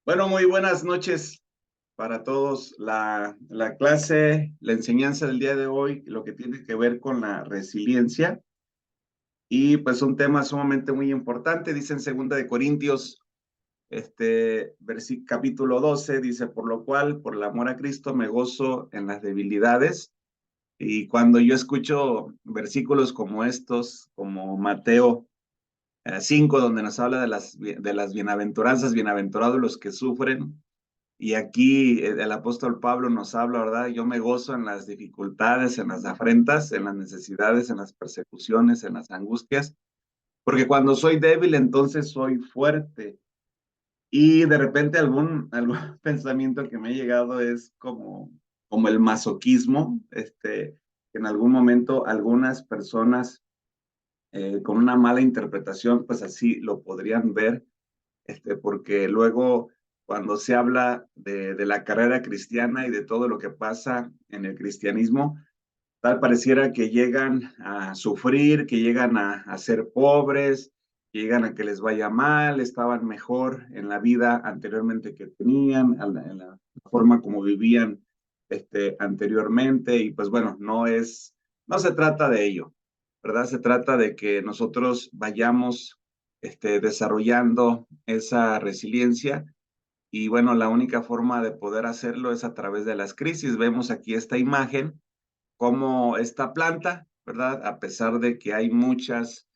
Bueno, muy buenas noches para todos. La clase, la enseñanza del día de hoy, lo que tiene que ver con la resiliencia y pues un tema sumamente muy importante, dice en Segunda de Corintios, capítulo 12, dice, por lo cual, por el amor a Cristo, me gozo en las debilidades. Y cuando yo escucho versículos como estos, como Mateo 5, donde nos habla de las bienaventuranzas, bienaventurados los que sufren. Y aquí el apóstol Pablo nos habla, ¿verdad? Yo me gozo en las dificultades, en las afrentas, en las necesidades, en las persecuciones, en las angustias, porque cuando soy débil, entonces soy fuerte. Y de repente algún pensamiento que me ha llegado es como el masoquismo, que en algún momento algunas personas con una mala interpretación, pues así lo podrían ver porque luego cuando se habla de la carrera cristiana y de todo lo que pasa en el cristianismo, tal pareciera que llegan a sufrir, que llegan a ser pobres, que llegan a que les vaya mal, estaban mejor en la vida anteriormente que tenían, en la forma como vivían anteriormente, y pues bueno, no se trata de ello, ¿verdad? Se trata de que nosotros vayamos desarrollando esa resiliencia y bueno, la única forma de poder hacerlo es a través de las crisis. Vemos aquí esta imagen, como esta planta, ¿verdad? A pesar de que hay muchos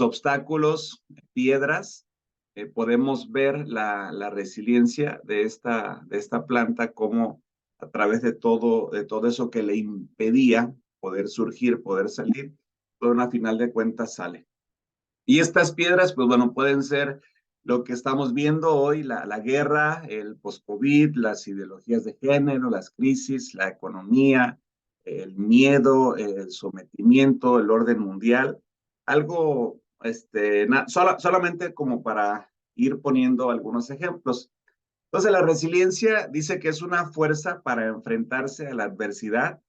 obstáculos, piedras, podemos ver la resiliencia de esta planta, como a través de todo eso que le impedía poder surgir, poder salir, pero a final de cuentas sale. Y estas piedras, pues bueno, pueden ser lo que estamos viendo hoy, la guerra, el post-COVID, las ideologías de género, las crisis, la economía, el miedo, el sometimiento, el orden mundial. Algo, solamente como para ir poniendo algunos ejemplos. Entonces, la resiliencia dice que es una fuerza para enfrentarse a la adversidad,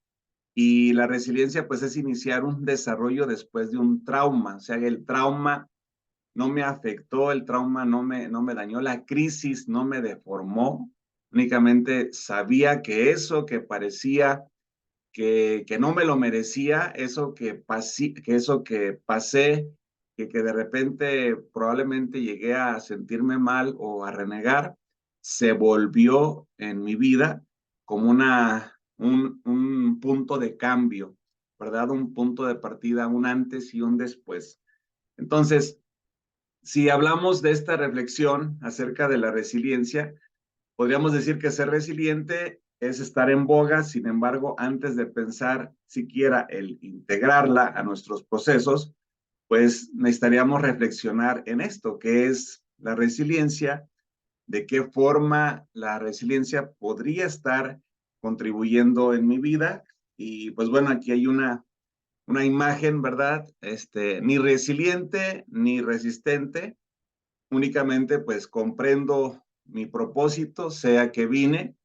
y la resiliencia pues es iniciar un desarrollo después de un trauma. O sea, el trauma no me afectó, el trauma no me dañó, la crisis no me deformó, únicamente sabía que eso que parecía que no me lo merecía, eso que pasé, que de repente probablemente llegué a sentirme mal o a renegar, se volvió en mi vida como un punto de cambio, ¿verdad? Un punto de partida, un antes y un después. Entonces, si hablamos de esta reflexión acerca de la resiliencia, podríamos decir que ser resiliente es estar en boga. Sin embargo, antes de pensar siquiera el integrarla a nuestros procesos, pues necesitaríamos reflexionar en esto, que es la resiliencia, de qué forma la resiliencia podría estar contribuyendo en mi vida. Y pues bueno, aquí hay una imagen, ¿verdad? Ni resiliente ni resistente, únicamente pues comprendo mi propósito, sea que vine,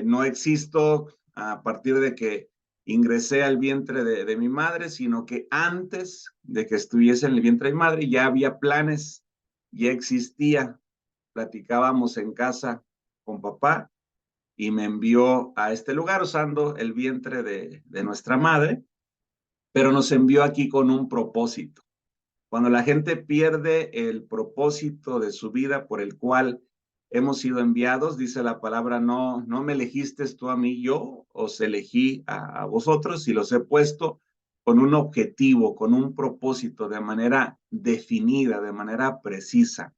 no existo a partir de que ingresé al vientre de mi madre, sino que antes de que estuviese en el vientre de mi madre ya había planes, ya existía. Platicábamos en casa con papá y me envió a este lugar usando el vientre de nuestra madre, pero nos envió aquí con un propósito. Cuando la gente pierde el propósito de su vida por el cual hemos sido enviados, dice la palabra, no me elegiste tú a mí, yo os elegí a vosotros y los he puesto con un objetivo, con un propósito, de manera definida, de manera precisa,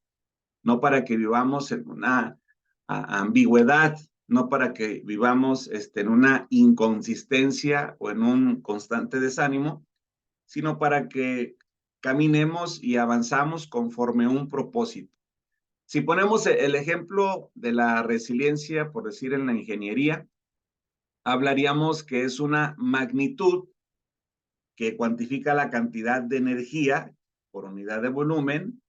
no para que vivamos en una ambigüedad, no para que vivamos en una inconsistencia o en un constante desánimo, sino para que caminemos y avanzamos conforme a un propósito. Si ponemos el ejemplo de la resiliencia, por decir en la ingeniería, hablaríamos que es una magnitud que cuantifica la cantidad de energía por unidad de volumen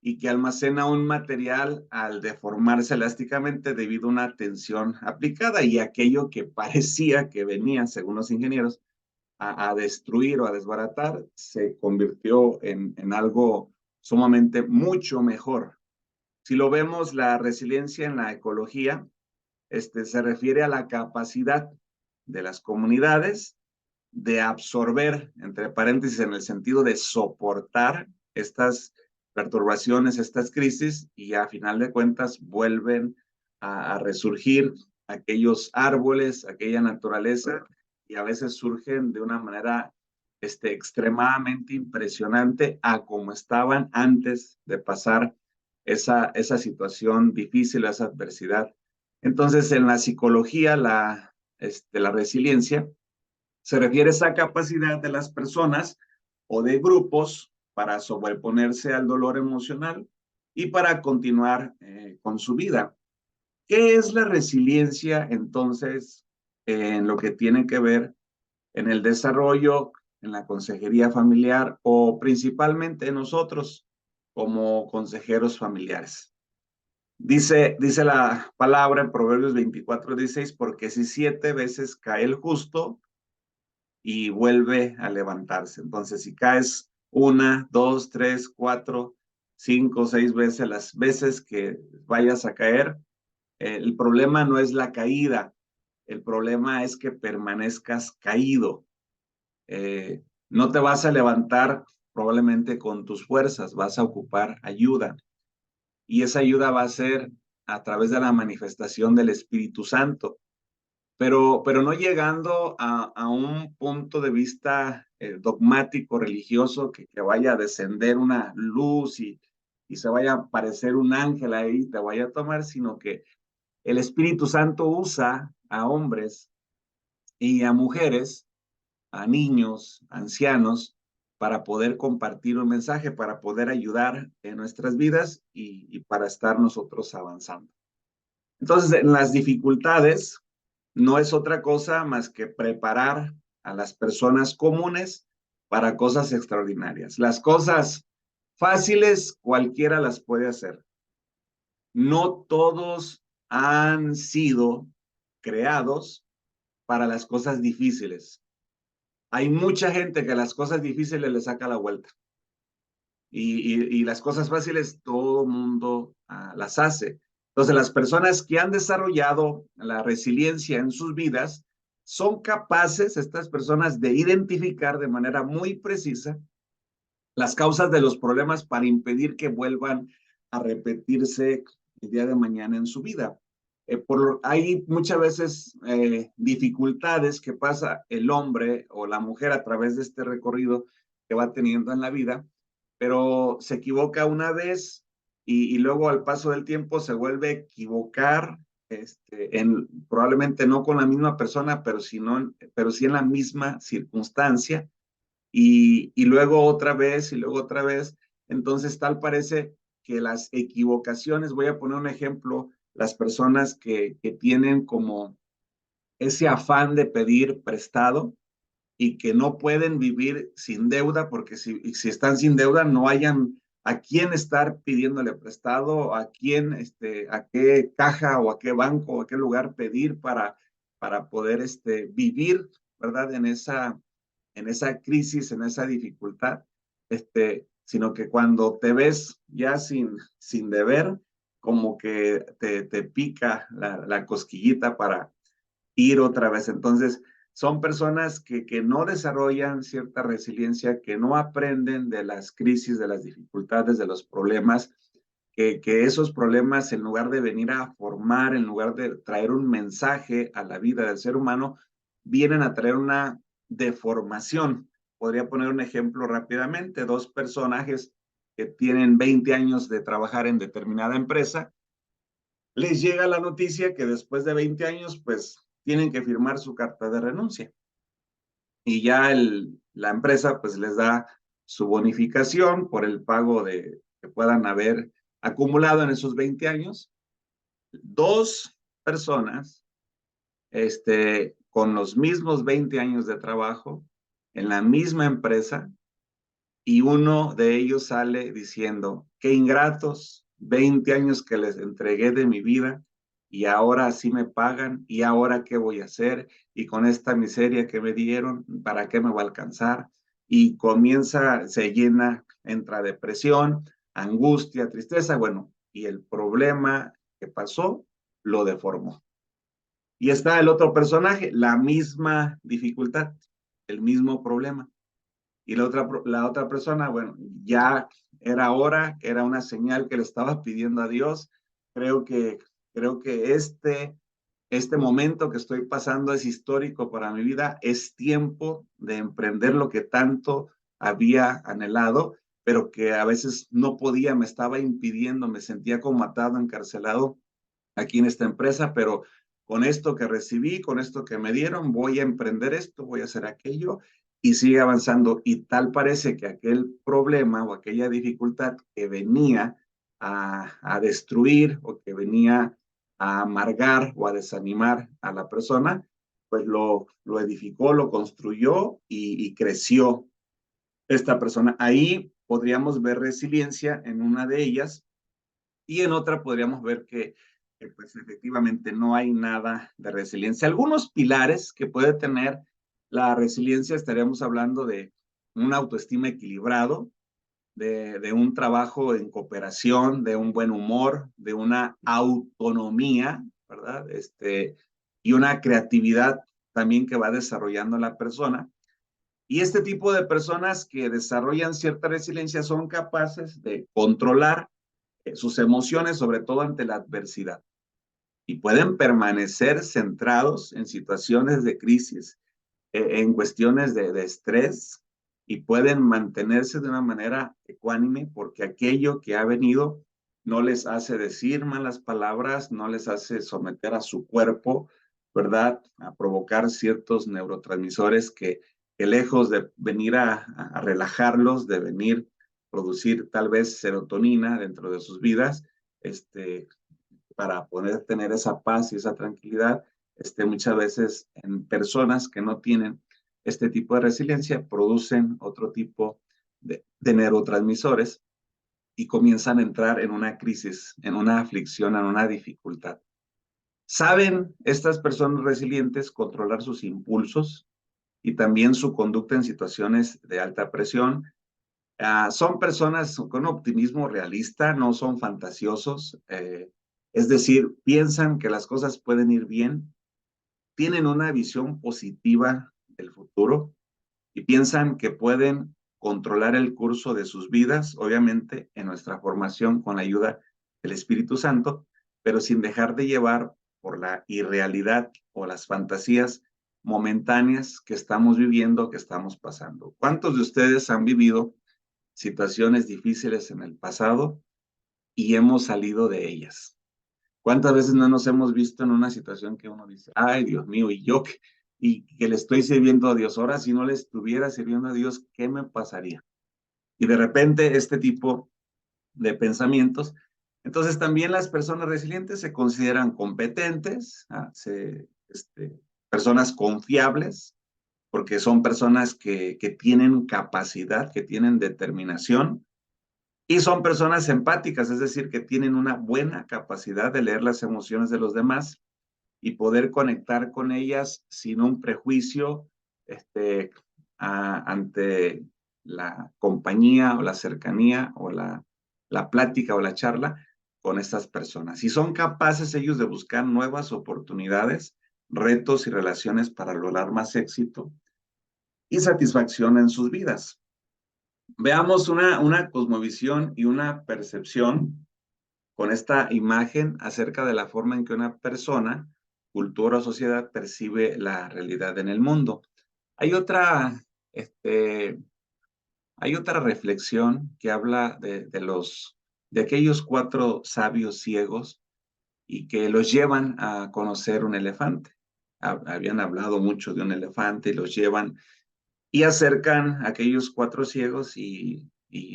y que almacena un material al deformarse elásticamente debido a una tensión aplicada, y aquello que parecía que venía, según los ingenieros, a destruir o a desbaratar, se convirtió en algo sumamente mucho mejor. Si lo vemos, la resiliencia en la ecología se refiere a la capacidad de las comunidades de absorber, entre paréntesis, en el sentido de soportar estas perturbaciones, estas crisis, y a final de cuentas vuelven a resurgir aquellos árboles, aquella naturaleza, y a veces surgen de una manera extremadamente impresionante a como estaban antes de pasar esa situación difícil, esa adversidad. Entonces, en la psicología, la resiliencia se refiere a esa capacidad de las personas o de grupos para sobreponerse al dolor emocional y para continuar con su vida. ¿Qué es la resiliencia entonces en lo que tiene que ver en el desarrollo, en la consejería familiar o principalmente nosotros como consejeros familiares? Dice la palabra en Proverbios 24:16, porque si 7 veces cae el justo y vuelve a levantarse. Entonces, si caes 1, 2, 3, 4, 5, 6 veces, las veces que vayas a caer, el problema no es la caída, el problema es que permanezcas caído. No te vas a levantar probablemente con tus fuerzas, vas a ocupar ayuda. Y esa ayuda va a ser a través de la manifestación del Espíritu Santo, pero no llegando a un punto de vista dogmático, religioso, que vaya a descender una luz y se vaya a aparecer un ángel ahí y te vaya a tomar, sino que el Espíritu Santo usa a hombres y a mujeres, a niños, ancianos, para poder compartir un mensaje, para poder ayudar en nuestras vidas y para estar nosotros avanzando. Entonces, en las dificultades no es otra cosa más que preparar a las personas comunes para cosas extraordinarias. Las cosas fáciles cualquiera las puede hacer. No todos han sido creados para las cosas difíciles. Hay mucha gente que a las cosas difíciles le saca la vuelta. Y las cosas fáciles todo mundo las hace. Entonces, las personas que han desarrollado la resiliencia en sus vidas son capaces, estas personas, de identificar de manera muy precisa las causas de los problemas para impedir que vuelvan a repetirse el día de mañana en su vida. Hay muchas veces dificultades que pasa el hombre o la mujer a través de este recorrido que va teniendo en la vida, pero se equivoca una vez y luego al paso del tiempo se vuelve a equivocar, probablemente no con la misma persona, pero sí en la misma circunstancia, y luego otra vez y luego otra vez. Entonces tal parece que las equivocaciones, voy a poner un ejemplo, las personas que tienen como ese afán de pedir prestado y que no pueden vivir sin deuda, porque si están sin deuda no hayan a quién estar pidiéndole prestado, a quién, a qué caja o a qué banco o a qué lugar pedir para poder vivir, ¿verdad? En esa crisis, en esa dificultad, sino que cuando te ves ya sin deber, como que te pica la cosquillita para ir otra vez. Entonces, son personas que no desarrollan cierta resiliencia, que no aprenden de las crisis, de las dificultades, de los problemas, que esos problemas, en lugar de venir a formar, en lugar de traer un mensaje a la vida del ser humano, vienen a traer una deformación. Podría poner un ejemplo rápidamente: dos personajes que tienen 20 años de trabajar en determinada empresa, les llega la noticia que después de 20 años, pues tienen que firmar su carta de renuncia. Y ya la empresa pues les da su bonificación por el pago que puedan haber acumulado en esos 20 años. Dos personas con los mismos 20 años de trabajo en la misma empresa, y uno de ellos sale diciendo: qué ingratos, 20 años que les entregué de mi vida y ahora así me pagan, y ahora qué voy a hacer, y con esta miseria que me dieron, ¿para qué me va a alcanzar? Y comienza, se llena, entra depresión, angustia, tristeza. Bueno, y el problema que pasó lo deformó. Y está el otro personaje, la misma dificultad, el mismo problema. Y la otra persona, bueno, ya era hora, era una señal que le estaba pidiendo a Dios. Creo que, creo que este momento que estoy pasando es histórico para mi vida. Es tiempo de emprender lo que tanto había anhelado, pero que a veces no podía, me estaba impidiendo, me sentía como atado, encarcelado aquí en esta empresa, pero con esto que recibí, con esto que me dieron, voy a emprender esto, voy a hacer aquello y sigue avanzando. Y tal parece que aquel problema o aquella dificultad que venía a destruir o que venía a amargar o a desanimar a la persona, pues lo edificó, lo construyó y creció esta persona. Ahí podríamos ver resiliencia en una de ellas y en otra podríamos ver que pues efectivamente no hay nada de resiliencia. Algunos pilares que puede tener la resiliencia, estaríamos hablando de una autoestima equilibrado, de un trabajo en cooperación, de un buen humor, de una autonomía, ¿verdad? Y una creatividad también que va desarrollando la persona. Y este tipo de personas que desarrollan cierta resiliencia son capaces de controlar sus emociones, sobre todo ante la adversidad, y pueden permanecer centrados en situaciones de crisis, en cuestiones de estrés, y pueden mantenerse de una manera ecuánime porque aquello que ha venido no les hace decir malas palabras, no les hace someter a su cuerpo, ¿verdad? A provocar ciertos neurotransmisores que lejos de venir a relajarlos, de venir a producir tal vez serotonina dentro de sus vidas, para poder tener esa paz y esa tranquilidad, muchas veces en personas que no tienen este tipo de resiliencia, producen otro tipo de neurotransmisores y comienzan a entrar en una crisis, en una aflicción, en una dificultad. ¿Saben estas personas resilientes controlar sus impulsos y también su conducta en situaciones de alta presión? Son personas con optimismo realista, no son fantasiosos, es decir, piensan que las cosas pueden ir bien, tienen una visión positiva del futuro y piensan que pueden controlar el curso de sus vidas, obviamente en nuestra formación con la ayuda del Espíritu Santo, pero sin dejar de llevar por la irrealidad o las fantasías momentáneas que estamos viviendo, que estamos pasando. ¿Cuántos de ustedes han vivido situaciones difíciles en el pasado y hemos salido de ellas? ¿Cuántas veces no nos hemos visto en una situación que uno dice, ay, Dios mío, y que le estoy sirviendo a Dios? Ahora, si no le estuviera sirviendo a Dios, ¿qué me pasaría? Y de repente este tipo de pensamientos. Entonces también las personas resilientes se consideran competentes, personas confiables, porque son personas que tienen capacidad, que tienen determinación, y son personas empáticas, es decir, que tienen una buena capacidad de leer las emociones de los demás y poder conectar con ellas sin un prejuicio ante la compañía o la cercanía o la plática o la charla con estas personas. Y son capaces ellos de buscar nuevas oportunidades, retos y relaciones para lograr más éxito y satisfacción en sus vidas. Veamos una cosmovisión y una percepción con esta imagen acerca de la forma en que una persona, cultura o sociedad percibe la realidad en el mundo. Hay otra, este, hay otra reflexión que habla de aquellos 4 sabios ciegos y que los llevan a conocer un elefante. Habían hablado mucho de un elefante y los llevan y acercan a aquellos 4 ciegos y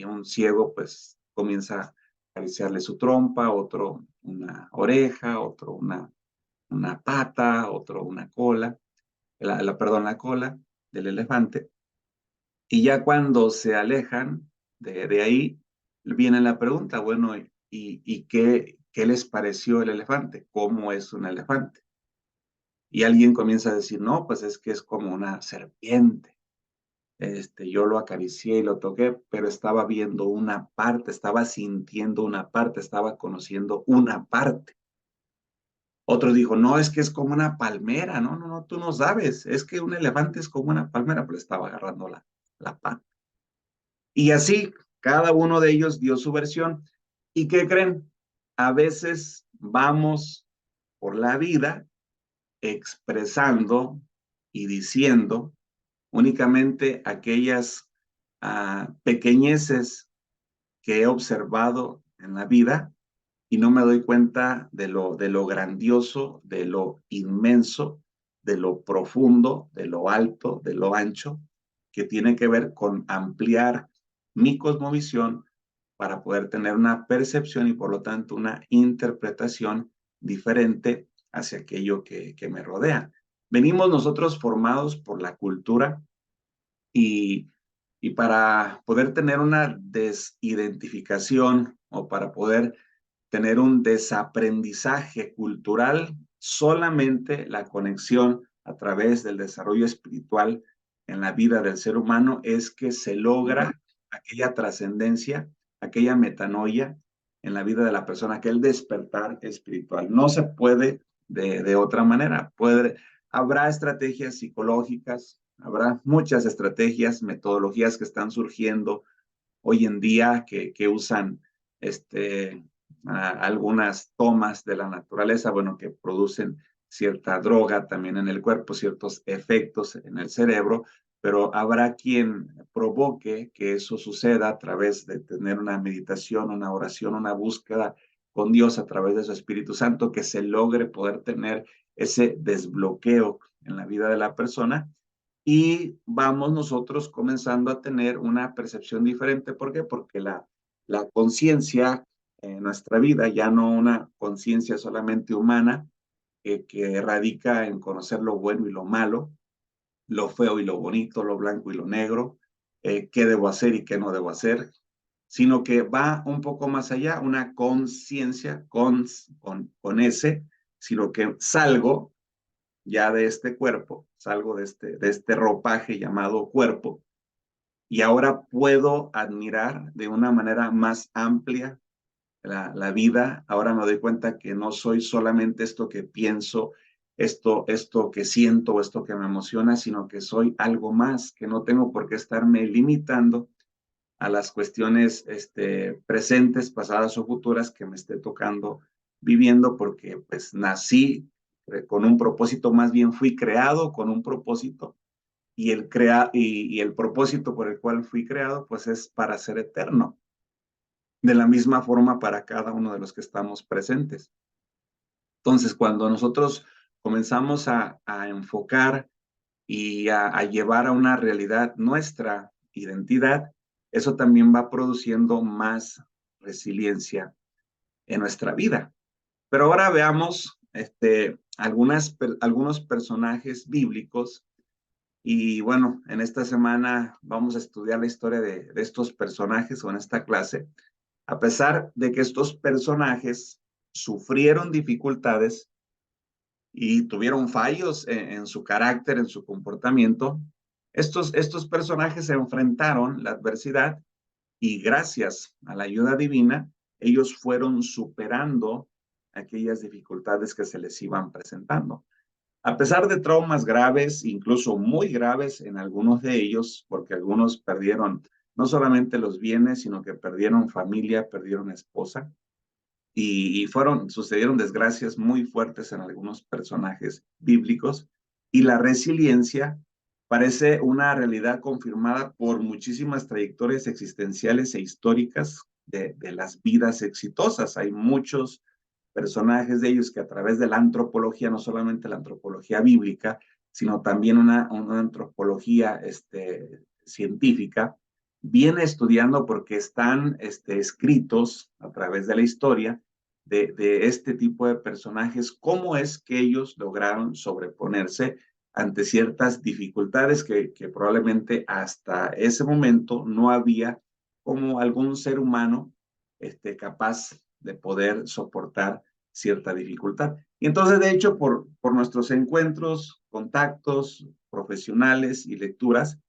un ciego pues comienza a acariciarle su trompa, otro una oreja, otro una pata, otro una cola, perdón, la cola del elefante. Y ya cuando se alejan de ahí, viene la pregunta, bueno, ¿y qué les pareció el elefante? ¿Cómo es un elefante? Y alguien comienza a decir, no, pues es que es como una serpiente. yo lo acaricié y lo toqué, pero estaba viendo una parte, estaba sintiendo una parte, estaba conociendo una parte. Otro dijo, no, es que es como una palmera. No, no, no, tú no sabes. Es que un elefante es como una palmera, pero estaba agarrando la pata. Y así, cada uno de ellos dio su versión. ¿Y qué creen? A veces vamos por la vida expresando y diciendo únicamente aquellas pequeñeces que he observado en la vida y no me doy cuenta de lo grandioso, de lo inmenso, de lo profundo, de lo alto, de lo ancho, que tiene que ver con ampliar mi cosmovisión para poder tener una percepción y por lo tanto una interpretación diferente hacia aquello que me rodea. Venimos nosotros formados por la cultura y, y para poder tener una desidentificación o para poder tener un desaprendizaje cultural, solamente la conexión a través del desarrollo espiritual en la vida del ser humano es que se logra aquella trascendencia, aquella metanoia en la vida de la persona, aquel despertar espiritual. No se puede de otra manera. Habrá estrategias psicológicas, habrá muchas estrategias, metodologías que están surgiendo hoy en día que usan algunas tomas de la naturaleza, bueno, que producen cierta droga también en el cuerpo, ciertos efectos en el cerebro, pero habrá quien provoque que eso suceda a través de tener una meditación, una oración, una búsqueda con Dios a través de su Espíritu Santo, que se logre poder tener ese desbloqueo en la vida de la persona y vamos nosotros comenzando a tener una percepción diferente. ¿Por qué? Porque la conciencia en nuestra vida, ya no una conciencia solamente humana, que radica en conocer lo bueno y lo malo, lo feo y lo bonito, lo blanco y lo negro, qué debo hacer y qué no debo hacer, sino que va un poco más allá, una conciencia con ese, sino que salgo ya de este cuerpo, salgo de este ropaje llamado cuerpo, y ahora puedo admirar de una manera más amplia la vida. Ahora me doy cuenta que no soy solamente esto que pienso, esto que siento, esto que me emociona, sino que soy algo más, que no tengo por qué estarme limitando a las cuestiones presentes, pasadas o futuras que me esté tocando viviendo, porque pues nací con un propósito, más bien fui creado con un propósito y el propósito por el cual fui creado pues es para ser eterno, de la misma forma para cada uno de los que estamos presentes. Entonces, cuando nosotros comenzamos a enfocar y a llevar a una realidad nuestra identidad, eso también va produciendo más resiliencia en nuestra vida. Pero ahora veamos algunos personajes bíblicos y bueno, en esta semana vamos a estudiar la historia de estos personajes o en esta clase. A pesar de que estos personajes sufrieron dificultades y tuvieron fallos en su carácter, en su comportamiento, estos personajes se enfrentaron la adversidad y gracias a la ayuda divina, ellos fueron superando aquellas dificultades que se les iban presentando. A pesar de traumas graves, incluso muy graves en algunos de ellos, porque algunos perdieron no solamente los bienes, sino que perdieron familia, perdieron esposa, sucedieron desgracias muy fuertes en algunos personajes bíblicos, y la resiliencia parece una realidad confirmada por muchísimas trayectorias existenciales e históricas de las vidas exitosas. Hay muchos personajes de ellos que a través de la antropología, no solamente la antropología bíblica, sino también una antropología científica, viene estudiando porque están escritos a través de la historia de este tipo de personajes, cómo es que ellos lograron sobreponerse ante ciertas dificultades que probablemente hasta ese momento no había como algún ser humano capaz de poder soportar cierta dificultad. Y entonces, de hecho, por nuestros encuentros, contactos profesionales y lecturas,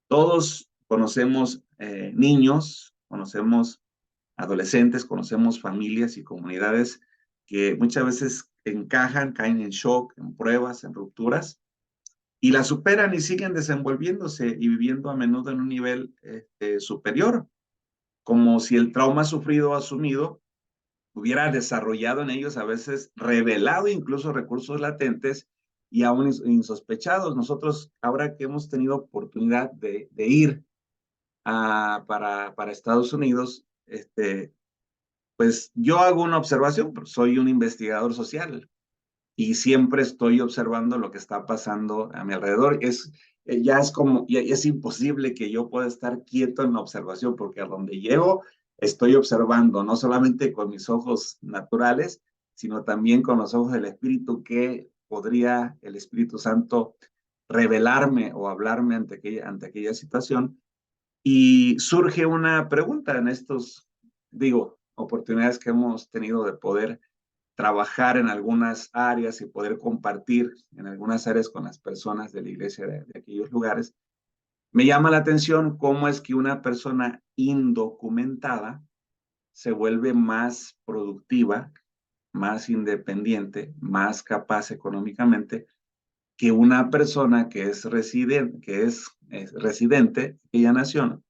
Todos conocemos niños, conocemos adolescentes, conocemos familias y comunidades que muchas veces encajan, caen en shock, en pruebas, en rupturas, y la superan y siguen desenvolviéndose y viviendo a menudo en un nivel superior, como si el trauma sufrido o asumido hubiera desarrollado en ellos a veces, revelado incluso recursos latentes y aún insospechados. Nosotros, ahora que hemos tenido oportunidad de ir para Estados Unidos, pues yo hago una observación, soy un investigador social y siempre estoy observando lo que está pasando a mi alrededor. Ya es como, ya es imposible que yo pueda estar quieto en la observación, porque a donde llego estoy observando, no solamente con mis ojos naturales, sino también con los ojos del Espíritu, que podría el Espíritu Santo revelarme o hablarme ante aquella situación. Y surge una pregunta en estos, digo, oportunidades que hemos tenido de poder trabajar en algunas áreas y poder compartir en algunas áreas con las personas de la iglesia de aquellos lugares. Me llama la atención cómo es que una persona indocumentada se vuelve más productiva, más independiente, más capaz económicamente que una persona que es residente de aquella nación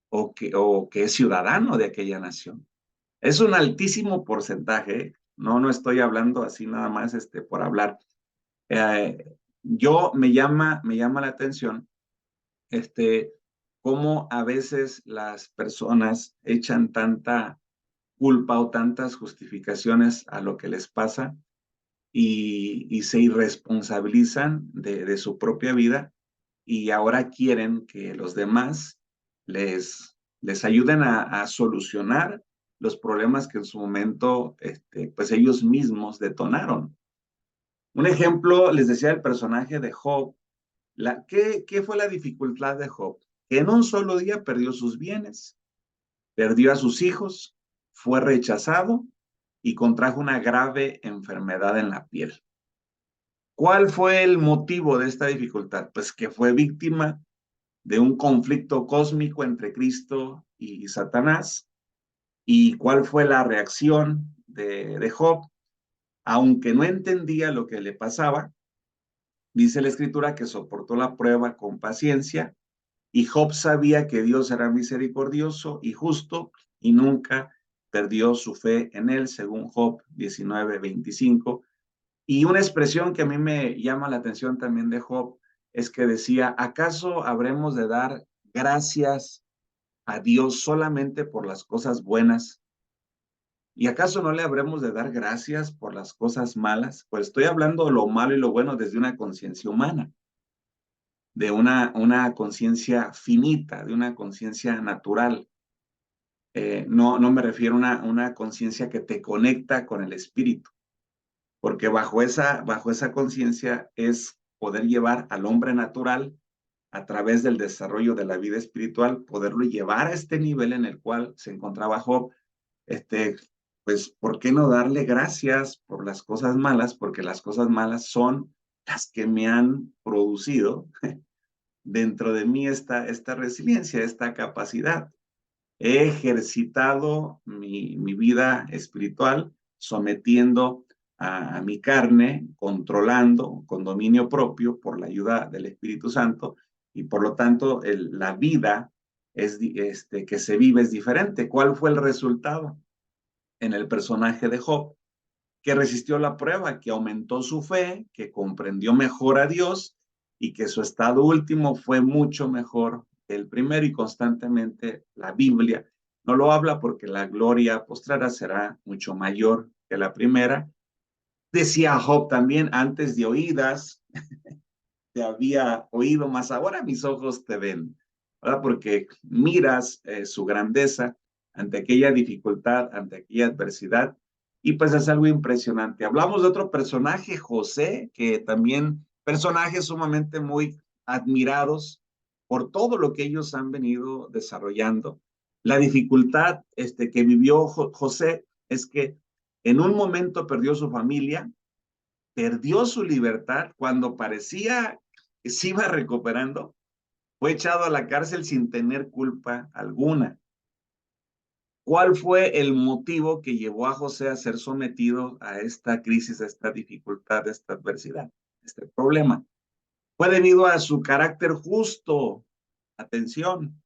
o que es ciudadano de aquella nación. Es un altísimo porcentaje, no estoy hablando así nada más por hablar. Yo me llama la atención cómo a veces las personas echan tanta culpa o tantas justificaciones a lo que les pasa y se irresponsabilizan su propia vida y ahora quieren que los demás les ayuden a solucionar los problemas que en su momento pues ellos mismos detonaron. Un ejemplo, les decía el personaje de Job. ¿Qué fue la dificultad de Job? Que en un solo día perdió sus bienes, perdió a sus hijos, fue rechazado y contrajo una grave enfermedad en la piel. ¿Cuál fue el motivo de esta dificultad? Pues que fue víctima de un conflicto cósmico entre Cristo y Satanás. ¿Y cuál fue la reacción de Job? Aunque no entendía lo que le pasaba, dice la escritura que soportó la prueba con paciencia y Job sabía que Dios era misericordioso y justo y nunca perdió su fe en él, según Job 19:25. Y una expresión que a mí me llama la atención también de Job es que decía, ¿acaso habremos de dar gracias a Dios solamente por las cosas buenas? ¿Y acaso no le habremos de dar gracias por las cosas malas? Pues estoy hablando de lo malo y lo bueno desde una conciencia humana, de una conciencia finita, de una conciencia natural. No me refiero a una conciencia que te conecta con el espíritu, porque bajo esa conciencia es poder llevar al hombre natural a través del desarrollo de la vida espiritual, poderlo llevar a este nivel en el cual se encontraba Job. este, pues, ¿por qué no darle gracias por las cosas malas? Porque las cosas malas son las que me han producido dentro de mí esta resiliencia, esta capacidad. He ejercitado mi vida espiritual sometiendo a mi carne, controlando con dominio propio por la ayuda del Espíritu Santo y por lo tanto la vida que se vive es diferente. ¿Cuál fue el resultado? En el personaje de Job, que resistió la prueba, que aumentó su fe, que comprendió mejor a Dios y que su estado último fue mucho mejor que el primero, y constantemente la Biblia no lo habla porque la gloria postrera será mucho mayor que la primera. Decía Job también, antes de oídas te había oído, más ahora mis ojos te ven, ¿verdad? Porque miras su grandeza ante aquella dificultad, ante aquella adversidad, y pues es algo impresionante. Hablamos de otro personaje, José, que también personajes sumamente muy admirados por todo lo que ellos han venido desarrollando. La dificultad que vivió José es que en un momento perdió su familia, perdió su libertad cuando parecía que se iba recuperando, fue echado a la cárcel sin tener culpa alguna. ¿Cuál fue el motivo que llevó a José a ser sometido a esta crisis, a esta dificultad, a esta adversidad, a este problema? Fue debido a su carácter justo. Atención,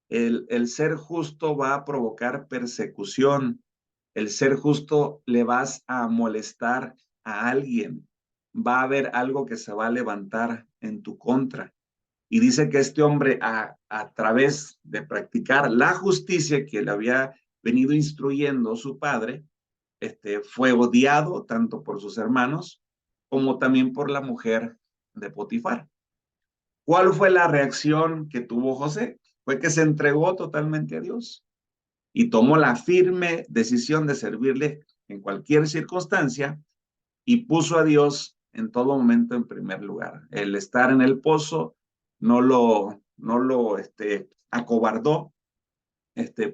el ser justo va a provocar persecución. El ser justo le vas a molestar a alguien. Va a haber algo que se va a levantar en tu contra. Y dice que este hombre, a través de practicar la justicia que le había venido instruyendo su padre, fue odiado tanto por sus hermanos como también por la mujer de Potifar. ¿Cuál fue la reacción que tuvo José? Fue que se entregó totalmente a Dios y tomó la firme decisión de servirle en cualquier circunstancia y puso a Dios en todo momento en primer lugar. El estar en el pozo no lo acobardó.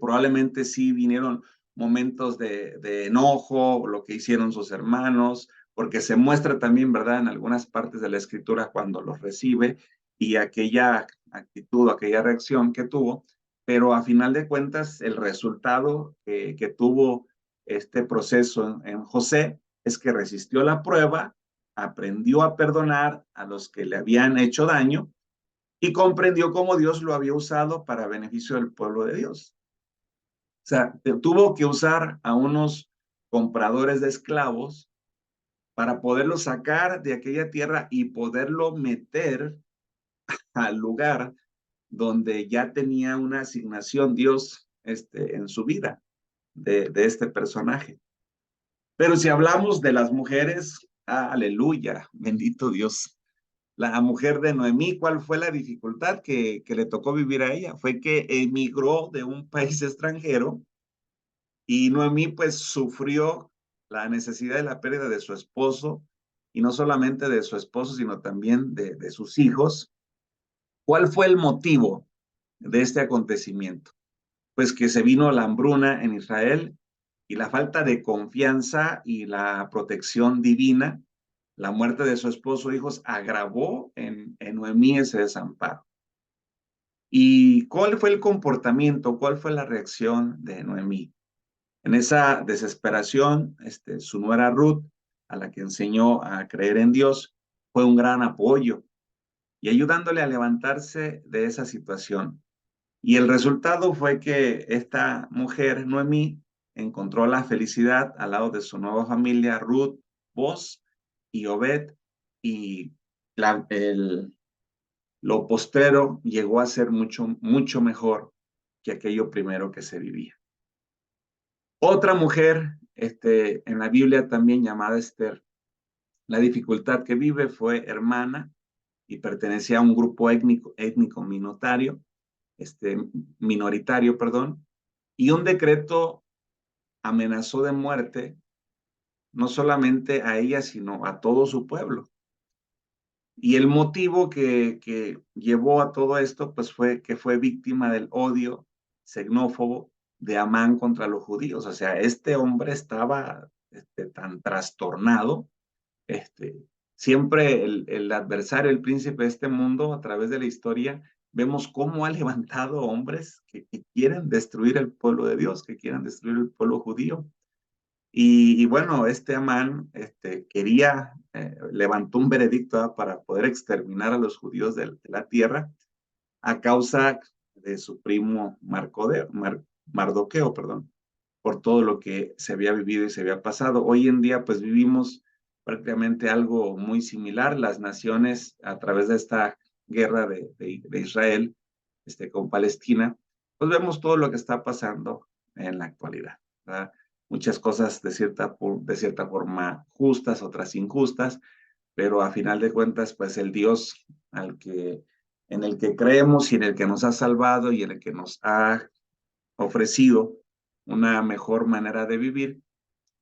Probablemente sí vinieron momentos de enojo, lo que hicieron sus hermanos, porque se muestra también, ¿verdad?, en algunas partes de la escritura cuando los recibe y aquella actitud, aquella reacción que tuvo, pero a final de cuentas el resultado que tuvo este proceso en José es que resistió la prueba, aprendió a perdonar a los que le habían hecho daño y comprendió cómo Dios lo había usado para beneficio del pueblo de Dios. O sea, tuvo que usar a unos compradores de esclavos para poderlo sacar de aquella tierra y poderlo meter al lugar donde ya tenía una asignación Dios en su vida de este personaje. Pero si hablamos de las mujeres, aleluya, bendito Dios. La mujer de Noemí, ¿cuál fue la dificultad que le tocó vivir a ella? Fue que emigró de un país extranjero y Noemí pues sufrió la necesidad de la pérdida de su esposo, y no solamente de su esposo, sino también de sus hijos. ¿Cuál fue el motivo de este acontecimiento? Pues que se vino la hambruna en Israel y la falta de confianza y la protección divina, la muerte de su esposo e hijos agravó en Noemí ese desamparo. ¿Y cuál fue el comportamiento, cuál fue la reacción de Noemí? En esa desesperación, su nuera Ruth, a la que enseñó a creer en Dios, fue un gran apoyo y ayudándole a levantarse de esa situación. Y el resultado fue que esta mujer, Noemí, encontró la felicidad al lado de su nueva familia, Ruth, Boz y Obed, y lo postrero llegó a ser mucho, mucho mejor que aquello primero que se vivía. Otra mujer en la Biblia también llamada Esther, la dificultad que vive fue hermana y pertenecía a un grupo étnico minoritario, perdón, y un decreto amenazó de muerte no solamente a ella, sino a todo su pueblo. Y el motivo que llevó a todo esto, pues fue que fue víctima del odio xenófobo de Amán contra los judíos. O sea, este hombre estaba tan trastornado. Siempre el adversario, el príncipe de este mundo, a través de la historia, vemos cómo ha levantado hombres que quieren destruir el pueblo de Dios, que quieren destruir el pueblo judío. Y bueno, Amán levantó un veredicto para poder exterminar a los judíos de la tierra a causa de su primo Mardoqueo, perdón, por todo lo que se había vivido y se había pasado. Hoy en día, pues vivimos prácticamente algo muy similar. Las naciones, a través de esta guerra de Israel con Palestina, pues vemos todo lo que está pasando en la actualidad, ¿verdad? Muchas cosas de cierta forma justas, otras injustas, pero a final de cuentas, pues el Dios en el que creemos y en el que nos ha salvado y en el que nos ha ofrecido una mejor manera de vivir,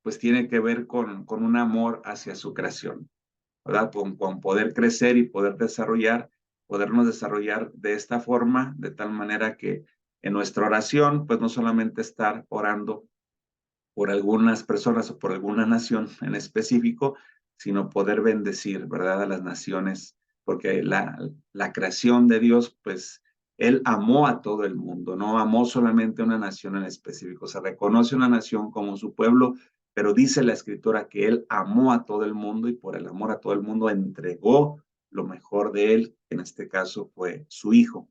pues tiene que ver con un amor hacia su creación, ¿verdad? Con poder crecer y podernos desarrollar de esta forma, de tal manera que en nuestra oración, pues no solamente estar orando por algunas personas o por alguna nación en específico, sino poder bendecir, ¿verdad?, a las naciones porque la creación de Dios, pues, Él amó a todo el mundo, no amó solamente a una nación en específico. Se reconoce una nación como su pueblo, pero dice la Escritura que Él amó a todo el mundo y por el amor a todo el mundo entregó lo mejor de Él, que en este caso fue su Hijo.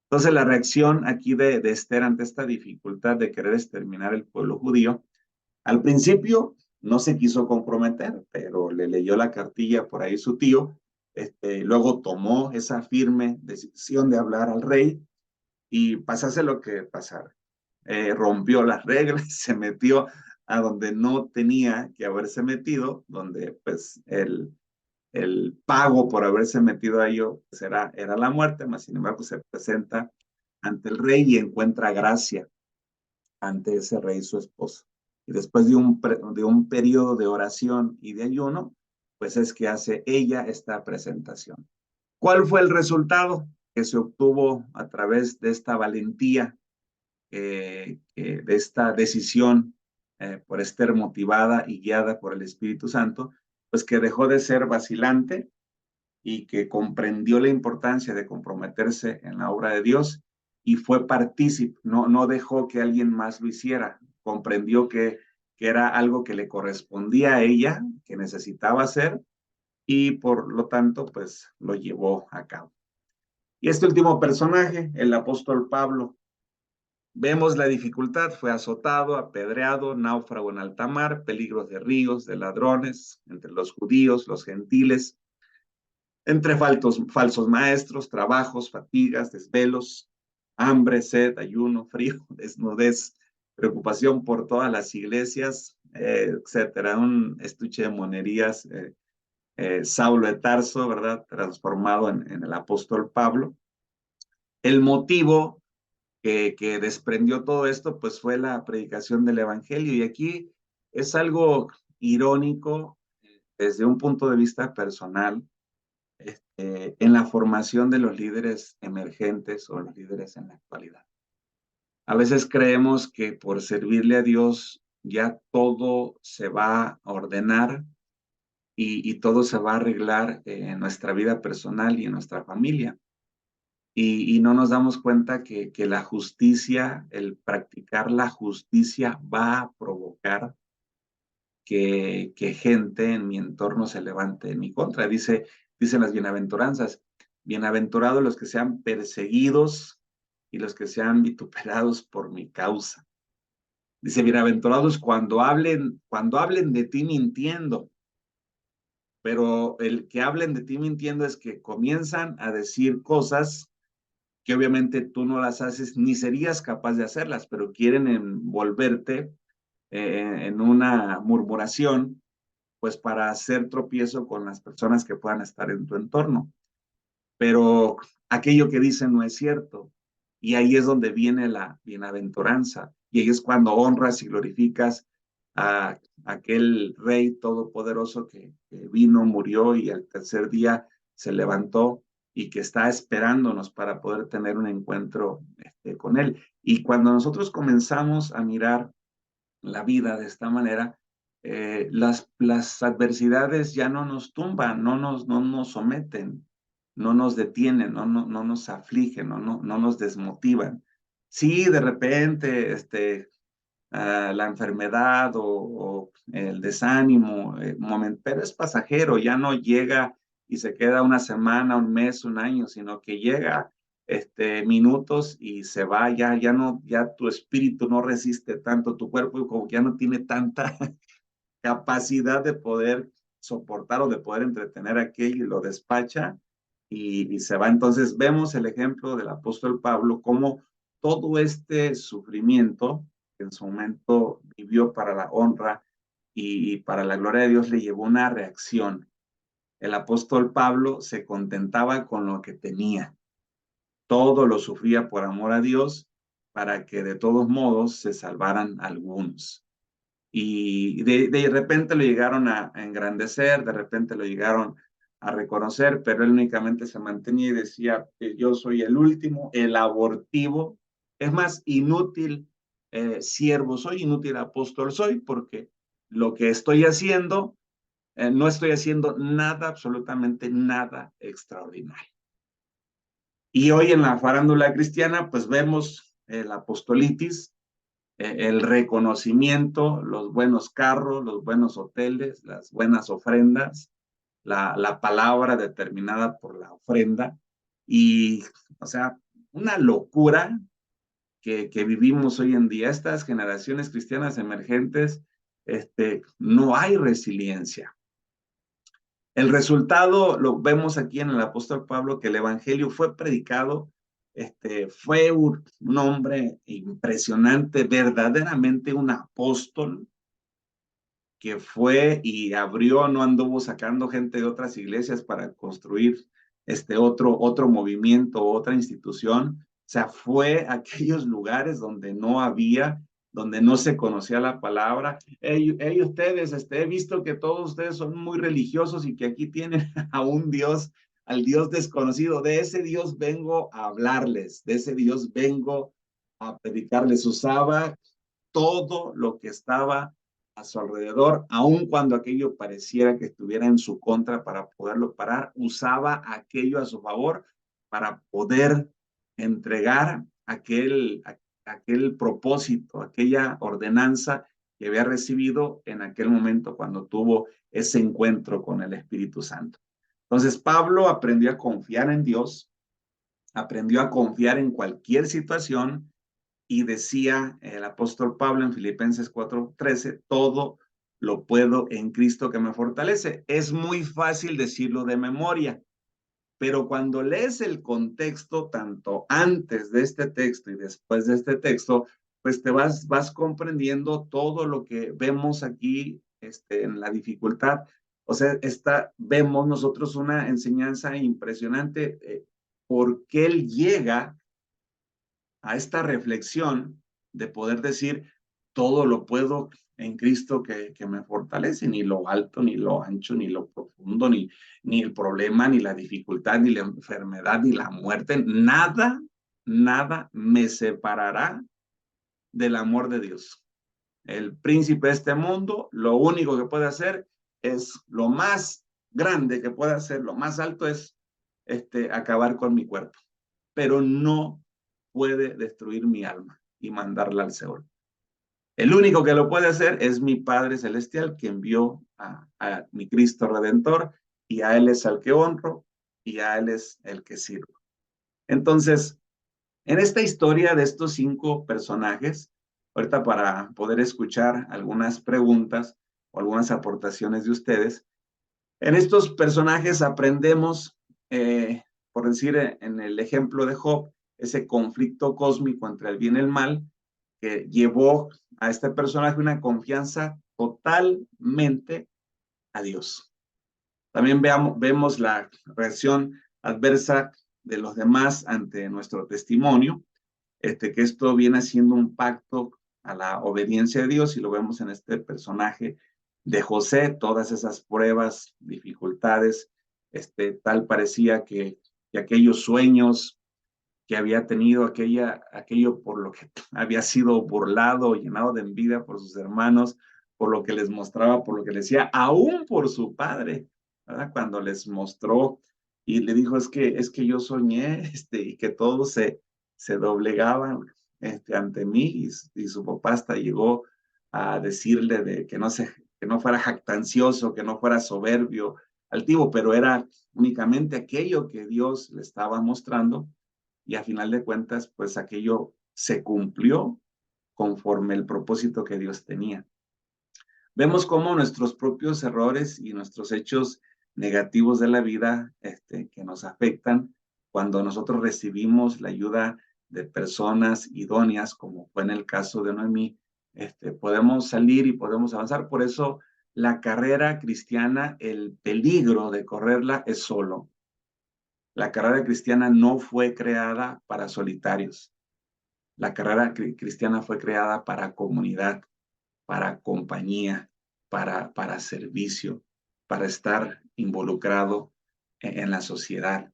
Entonces, la reacción aquí de Esther ante esta dificultad de querer exterminar el pueblo judío, al principio no se quiso comprometer, pero le leyó la cartilla por ahí su tío, luego tomó esa firme decisión de hablar al rey y pasase lo que pasara. Rompió las reglas, se metió a donde no tenía que haberse metido, donde pues el pago por haberse metido a ello pues era la muerte, mas sin embargo se presenta ante el rey y encuentra gracia ante ese rey su esposo. Y después de un periodo de oración y de ayuno, pues es que hace ella esta presentación. ¿Cuál fue el resultado que se obtuvo a través de esta valentía, de esta decisión por estar motivada y guiada por el Espíritu Santo? Pues que dejó de ser vacilante y que comprendió la importancia de comprometerse en la obra de Dios y fue partícipe, no dejó que alguien más lo hiciera, comprendió que era algo que le correspondía a ella, que necesitaba hacer y por lo tanto pues lo llevó a cabo. Y este último personaje, el apóstol Pablo, vemos la dificultad, fue azotado, apedreado, náufrago en alta mar, peligros de ríos, de ladrones, entre los judíos, los gentiles, entre falsos maestros, trabajos, fatigas, desvelos, hambre, sed, ayuno, frío, desnudez, preocupación por todas las iglesias, etcétera. Un estuche de monerías, Saulo de Tarso, ¿verdad? Transformado en el apóstol Pablo. El motivo que desprendió todo esto, pues fue la predicación del evangelio. Y aquí es algo irónico desde un punto de vista personal, en la formación de los líderes emergentes o los líderes en la actualidad. A veces creemos que por servirle a Dios ya todo se va a ordenar y todo se va a arreglar en nuestra vida personal y en nuestra familia. Y no nos damos cuenta que la justicia, el practicar la justicia va a provocar que gente en mi entorno se levante en mi contra. Dicen las bienaventuranzas, bienaventurados los que sean perseguidos y los que sean vituperados por mi causa. Dice, bienaventurados cuando hablen de ti mintiendo, pero el que hablen de ti mintiendo es que comienzan a decir cosas que obviamente tú no las haces ni serías capaz de hacerlas, pero quieren envolverte en una murmuración pues para hacer tropiezo con las personas que puedan estar en tu entorno. Pero aquello que dicen no es cierto. Y ahí es donde viene la bienaventuranza. Y ahí es cuando honras y glorificas a aquel Rey todopoderoso que vino, murió y al tercer día se levantó y que está esperándonos para poder tener un encuentro con Él. Y cuando nosotros comenzamos a mirar la vida de esta manera, las adversidades ya no nos tumban, no nos someten, no nos detienen, no nos afligen, no nos desmotivan. Sí, de repente, la enfermedad o el desánimo, pero es pasajero, ya no llega y se queda una semana, un mes, un año, sino que llega minutos y se va, ya tu espíritu no resiste tanto, tu cuerpo como que ya no tiene tanta capacidad de poder soportar o de poder entretener aquello y lo despacha y se va. Entonces vemos el ejemplo del apóstol Pablo, como todo este sufrimiento que en su momento vivió para la honra y para la gloria de Dios le llevó una reacción. El apóstol Pablo se contentaba con lo que tenía. Todo lo sufría por amor a Dios para que de todos modos se salvaran algunos. Y de repente lo llegaron a engrandecer, de repente lo llegaron a reconocer, pero él únicamente se mantenía y decía que yo soy el último, el abortivo, es más, inútil siervo soy, inútil apóstol soy, porque lo que estoy haciendo no estoy haciendo nada, absolutamente nada extraordinario. Y hoy en la farándula cristiana, pues vemos el apostolitis, el reconocimiento, los buenos carros, los buenos hoteles, las buenas ofrendas, la palabra determinada por la ofrenda. Y, o sea, una locura que vivimos hoy en día. Estas generaciones cristianas emergentes, no hay resiliencia. El resultado lo vemos aquí en el apóstol Pablo, que el evangelio fue predicado, fue un hombre impresionante, verdaderamente un apóstol, que fue y abrió, no anduvo sacando gente de otras iglesias para construir otro movimiento, otra institución. O sea, fue a aquellos lugares donde no había, donde no se conocía la palabra. Hey, ustedes, he visto que todos ustedes son muy religiosos y que aquí tienen a un Dios, al Dios desconocido. De ese Dios vengo a hablarles, de ese Dios vengo a predicarles. Usaba todo lo que estaba a su alrededor, aun cuando aquello pareciera que estuviera en su contra para poderlo parar, usaba aquello a su favor para poder entregar aquel propósito, aquella ordenanza que había recibido en aquel momento cuando tuvo ese encuentro con el Espíritu Santo. Entonces Pablo aprendió a confiar en Dios, aprendió a confiar en cualquier situación, y decía el apóstol Pablo en Filipenses 4:13, todo lo puedo en Cristo que me fortalece. Es muy fácil decirlo de memoria, pero cuando lees el contexto, tanto antes de este texto y después de este texto, pues te vas comprendiendo todo lo que vemos aquí en la dificultad. O sea, vemos nosotros una enseñanza impresionante, porque él llega a esta reflexión de poder decir, todo lo puedo en Cristo que me fortalece, ni lo alto, ni lo ancho, ni lo profundo, ni el problema, ni la dificultad, ni la enfermedad, ni la muerte, nada me separará del amor de Dios. El príncipe de este mundo, lo único que puede hacer es lo más grande que puede hacer, lo más alto es acabar con mi cuerpo, pero no puede destruir mi alma y mandarla al Seol. El único que lo puede hacer es mi Padre Celestial, que envió a mi Cristo Redentor, y a Él es al que honro, y a Él es el que sirvo. Entonces, en esta historia de estos 5 personajes, ahorita para poder escuchar algunas preguntas o algunas aportaciones de ustedes, en estos personajes aprendemos, por decir en el ejemplo de Job, ese conflicto cósmico entre el bien y el mal, que llevó a este personaje una confianza totalmente a Dios. También vemos la reacción adversa de los demás ante nuestro testimonio, que esto viene siendo un pacto a la obediencia de Dios, y lo vemos en este personaje de José, todas esas pruebas, dificultades, tal parecía que aquellos sueños que había tenido, aquello por lo que había sido burlado, llenado de envidia por sus hermanos, por lo que les mostraba, por lo que les decía, aún por su padre, ¿verdad? Cuando les mostró y le dijo, es que yo soñé, y que todos se doblegaban ante mí, y su papá hasta llegó a decirle que no fuera jactancioso, que no fuera soberbio, altivo, pero era únicamente aquello que Dios le estaba mostrando, y a final de cuentas, pues aquello se cumplió conforme el propósito que Dios tenía. Vemos cómo nuestros propios errores y nuestros hechos negativos de la vida, que nos afectan, cuando nosotros recibimos la ayuda de personas idóneas, como fue en el caso de Noemí, podemos salir y podemos avanzar. Por eso la carrera cristiana, el peligro de correrla es solo. La carrera cristiana no fue creada para solitarios. La carrera cristiana fue creada para comunidad, para compañía, para servicio, para estar involucrado en la sociedad.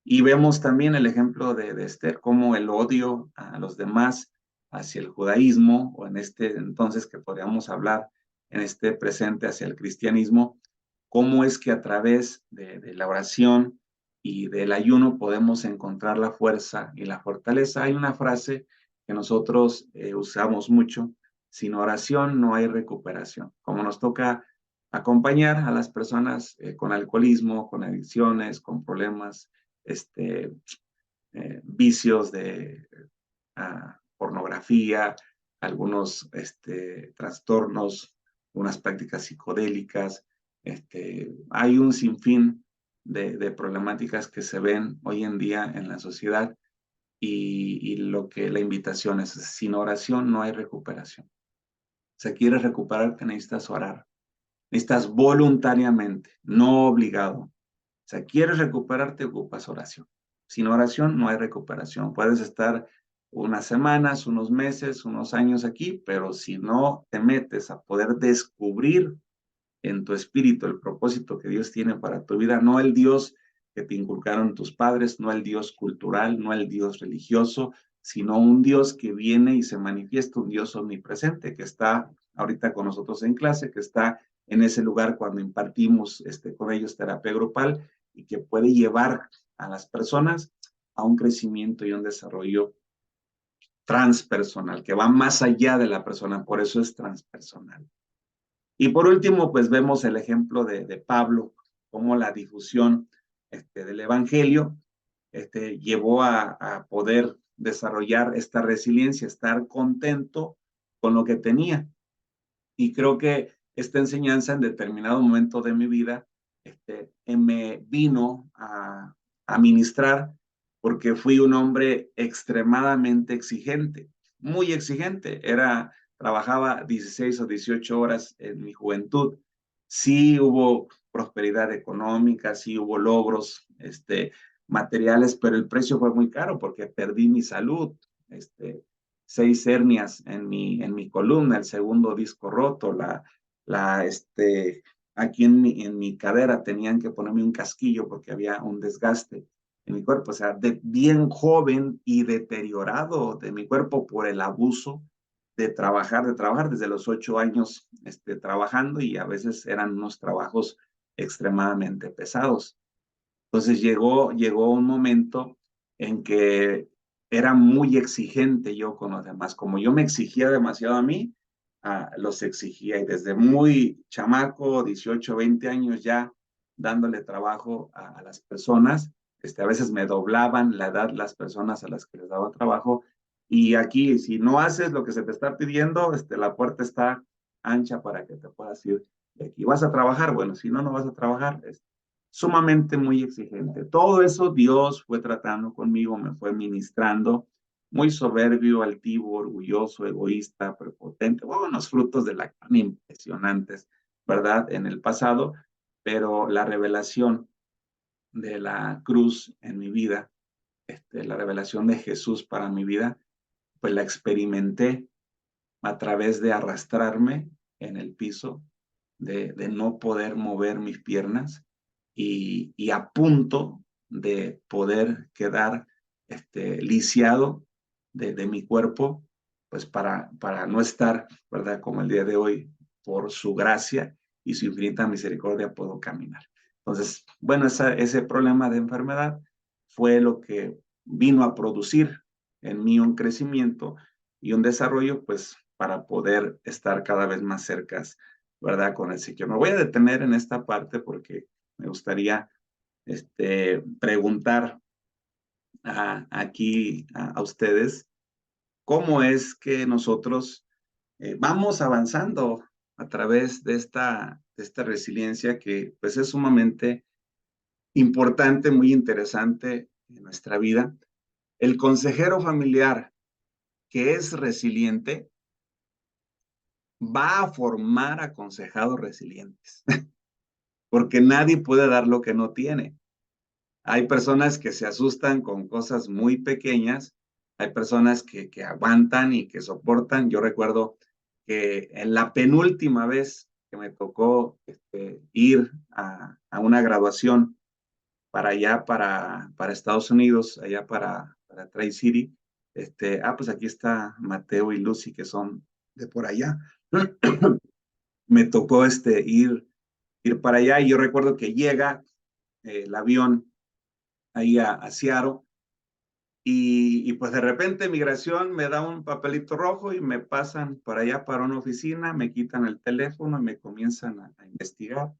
Y vemos también el ejemplo de Esther, cómo el odio a los demás hacia el judaísmo, o en entonces que podríamos hablar en este presente hacia el cristianismo, cómo es que a través de la oración y del ayuno podemos encontrar la fuerza y la fortaleza. Hay una frase que nosotros usamos mucho: sin oración no hay recuperación. Como nos toca acompañar a las personas con alcoholismo, con adicciones, con problemas, vicios de pornografía, algunos trastornos, unas prácticas psicodélicas. Hay un sinfín de problemáticas que se ven hoy en día en la sociedad, y lo que la invitación es: sin oración no hay recuperación. O sea, quieres recuperarte, necesitas orar. Necesitas voluntariamente, no obligado. O sea, quieres recuperarte, ocupas oración. Sin oración no hay recuperación. Puedes estar unas semanas, unos meses, unos años aquí, pero si no te metes a poder descubrir en tu espíritu el propósito que Dios tiene para tu vida, no el Dios que te inculcaron tus padres, no el Dios cultural, no el Dios religioso, sino un Dios que viene y se manifiesta, un Dios omnipresente que está ahorita con nosotros en clase, que está en ese lugar cuando impartimos con ellos terapia grupal, y que puede llevar a las personas a un crecimiento y un desarrollo transpersonal, que va más allá de la persona, por eso es transpersonal. Y por último, pues vemos el ejemplo de Pablo, cómo la difusión del Evangelio llevó a poder desarrollar esta resiliencia, estar contento con lo que tenía. Y creo que esta enseñanza en determinado momento de mi vida me vino a ministrar, porque fui un hombre extremadamente exigente, muy exigente. Trabajaba 16 o 18 horas en mi juventud. Sí hubo prosperidad económica, sí hubo logros materiales, pero el precio fue muy caro porque perdí mi salud. 6 hernias en mi columna, el segundo disco roto, aquí en mi cadera tenían que ponerme un casquillo porque había un desgaste en mi cuerpo. O sea, bien joven y deteriorado de mi cuerpo por el abuso de trabajar desde los 8 años trabajando, y a veces eran unos trabajos extremadamente pesados. Entonces llegó un momento en que era muy exigente yo con los demás. Como yo me exigía demasiado a mí, los exigía. Y desde muy chamaco, 18, 20 años ya, dándole trabajo a las personas. A veces me doblaban la edad las personas a las que les daba trabajo. Y aquí, si no haces lo que se te está pidiendo, la puerta está ancha para que te puedas ir de aquí. ¿Vas a trabajar? Bueno, si no, no vas a trabajar. Sumamente muy exigente. Todo eso Dios fue tratando conmigo, me fue ministrando. Muy soberbio, altivo, orgulloso, egoísta, prepotente, bueno, unos frutos de la carne impresionantes, ¿verdad? En el pasado, pero la revelación de la cruz en mi vida, la revelación de Jesús para mi vida, pues la experimenté a través de arrastrarme en el piso, de no poder mover mis piernas, y a punto de poder quedar lisiado de mi cuerpo, pues para no estar, ¿verdad? Como el día de hoy, por su gracia y su infinita misericordia, puedo caminar. Entonces, bueno, ese problema de enfermedad fue lo que vino a producir en mí un crecimiento y un desarrollo, pues, para poder estar cada vez más cerca, ¿verdad? Con el Señor. Me voy a detener en esta parte porque me gustaría preguntar aquí a ustedes cómo es que nosotros vamos avanzando a través de esta resiliencia, que pues es sumamente importante, muy interesante en nuestra vida. El consejero familiar que es resiliente va a formar aconsejados resilientes, porque nadie puede dar lo que no tiene. Hay personas que se asustan con cosas muy pequeñas, hay personas que aguantan y que soportan. Yo recuerdo que en la penúltima vez que me tocó ir a una graduación para allá, para Estados Unidos, allá para Tri-City, pues aquí está Mateo y Lucy, que son de por allá. Me tocó ir ir para allá. Y yo recuerdo que llega el avión ahí a Seattle y pues de repente migración me da un papelito rojo y me pasan para allá para una oficina, me quitan el teléfono y me comienzan a investigar.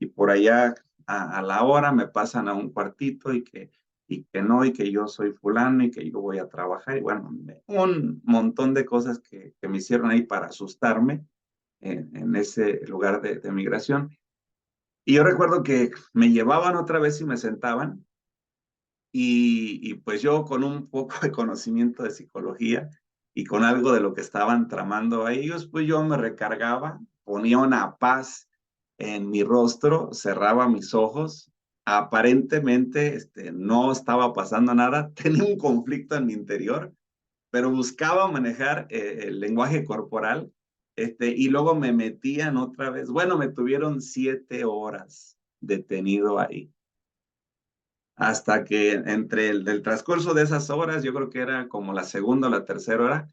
Y por allá a la hora me pasan a un cuartito y que no, y que yo soy fulano y que yo voy a trabajar. Y bueno, un montón de cosas que me hicieron ahí para asustarme en ese lugar de migración. Y yo recuerdo que me llevaban otra vez y me sentaban y pues yo con un poco de conocimiento de psicología y con algo de lo que estaban tramando a ellos, pues yo me recargaba, ponía una paz en mi rostro, cerraba mis ojos, aparentemente no estaba pasando nada, tenía un conflicto en mi interior, pero buscaba manejar el lenguaje corporal, y luego me metían otra vez, bueno, me tuvieron 7 horas detenido ahí hasta que entre el transcurso de esas horas, yo creo que era como la segunda o la tercera hora,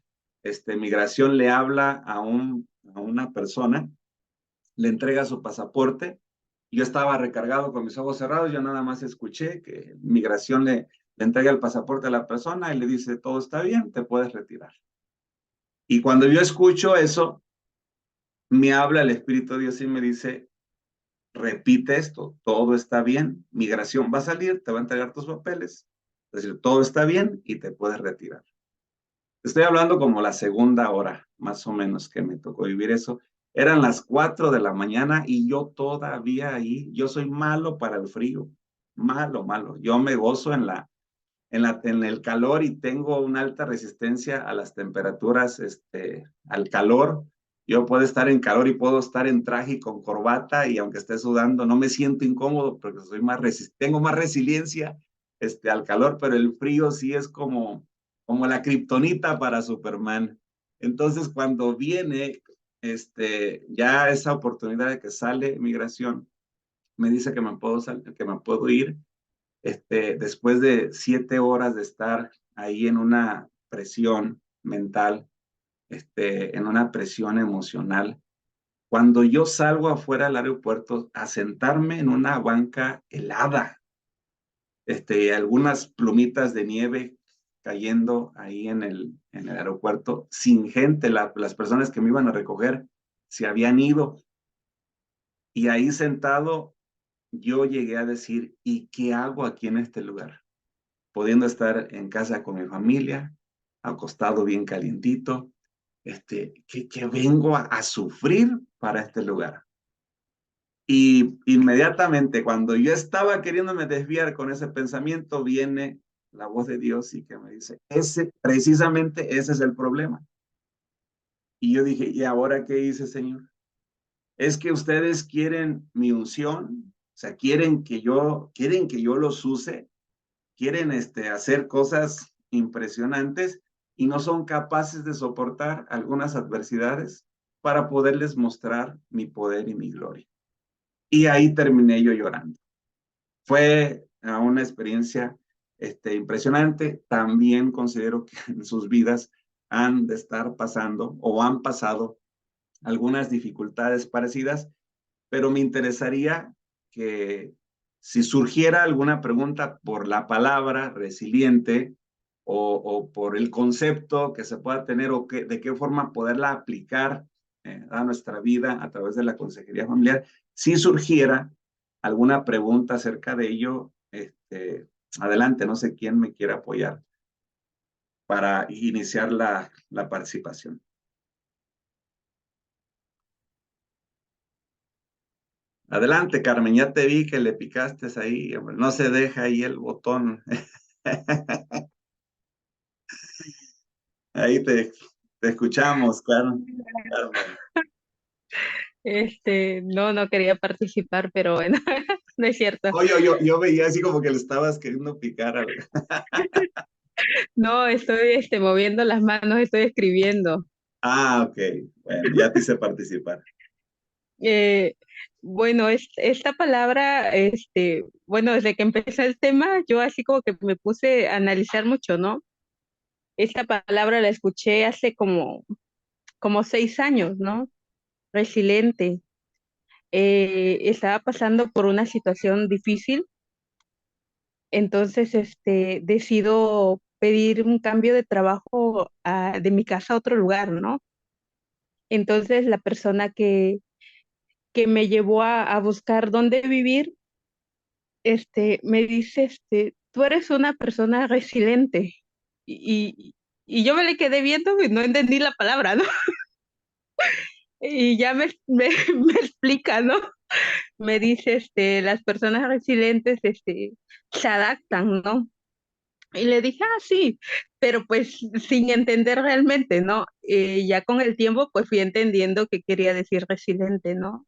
migración le habla a una persona, le entrega su pasaporte. Yo estaba recargado con mis ojos cerrados, yo nada más escuché que migración le entrega el pasaporte a la persona y le dice, todo está bien, te puedes retirar. Y cuando yo escucho eso, me habla el Espíritu de Dios y me dice, repite esto, todo está bien, migración va a salir, te va a entregar tus papeles, es decir, todo está bien y te puedes retirar. Estoy hablando como la segunda hora, más o menos, que me tocó vivir eso. Eran las 4 de la mañana y yo todavía ahí, yo soy malo para el frío, malo, malo. Yo me gozo en el calor y tengo una alta resistencia a las temperaturas, al calor. Yo puedo estar en calor y puedo estar en traje y con corbata y aunque esté sudando, no me siento incómodo porque tengo más resiliencia, al calor, pero el frío sí es como la kriptonita para Superman. Entonces, cuando viene, ya esa oportunidad de que sale migración, me dice que me puedo ir después de 7 horas de estar ahí en una presión mental, en una presión emocional, cuando yo salgo afuera del aeropuerto a sentarme en una banca helada, algunas plumitas de nieve cayendo ahí en el aeropuerto, sin gente, las personas que me iban a recoger se habían ido. Y ahí sentado, yo llegué a decir, ¿y qué hago aquí en este lugar? Pudiendo estar en casa con mi familia, acostado bien calientito, que vengo a sufrir para este lugar. Y inmediatamente cuando yo estaba queriéndome desviar con ese pensamiento, viene la voz de Dios y que me dice, precisamente ese es el problema. Y yo dije, ¿y ahora qué hice, Señor? Es que ustedes quieren mi unción, o sea, quieren que yo los use, quieren hacer cosas impresionantes y no son capaces de soportar algunas adversidades para poderles mostrar mi poder y mi gloria. Y ahí terminé yo llorando. Fue una experiencia impresionante. También considero que en sus vidas han de estar pasando o han pasado algunas dificultades parecidas, pero me interesaría que si surgiera alguna pregunta por la palabra resiliente o por el concepto que se pueda tener o de qué forma poderla aplicar a nuestra vida a través de la consejería familiar, si surgiera alguna pregunta acerca de ello, adelante, no sé quién me quiera apoyar para iniciar la participación. Adelante, Carmen, ya te vi que le picaste ahí, hombre. No se deja ahí el botón. Ahí te escuchamos, Carmen. No, no quería participar, pero bueno, no es cierto. Oye, yo veía así como que le estabas queriendo picar algo. No, estoy moviendo las manos, estoy escribiendo. Ah, ok. Bueno, ya te hice participar. Eh, bueno, esta palabra, bueno, desde que empezó el tema, yo así como que me puse a analizar mucho, ¿no? Esta palabra la escuché hace como 6 años, ¿no? Resiliente. estaba pasando por una situación difícil, entonces decido pedir un cambio de trabajo de mi casa a otro lugar, ¿no? Entonces la persona que me llevó a buscar dónde vivir, me dice, tú eres una persona resiliente. Y yo me le quedé viendo y no entendí la palabra, ¿no? Y ya me explica, ¿no? Me dice, las personas resilientes, se adaptan, ¿no? Y le dije, ah, sí, pero pues sin entender realmente, ¿no? Ya con el tiempo, pues fui entendiendo qué quería decir resiliente, ¿no?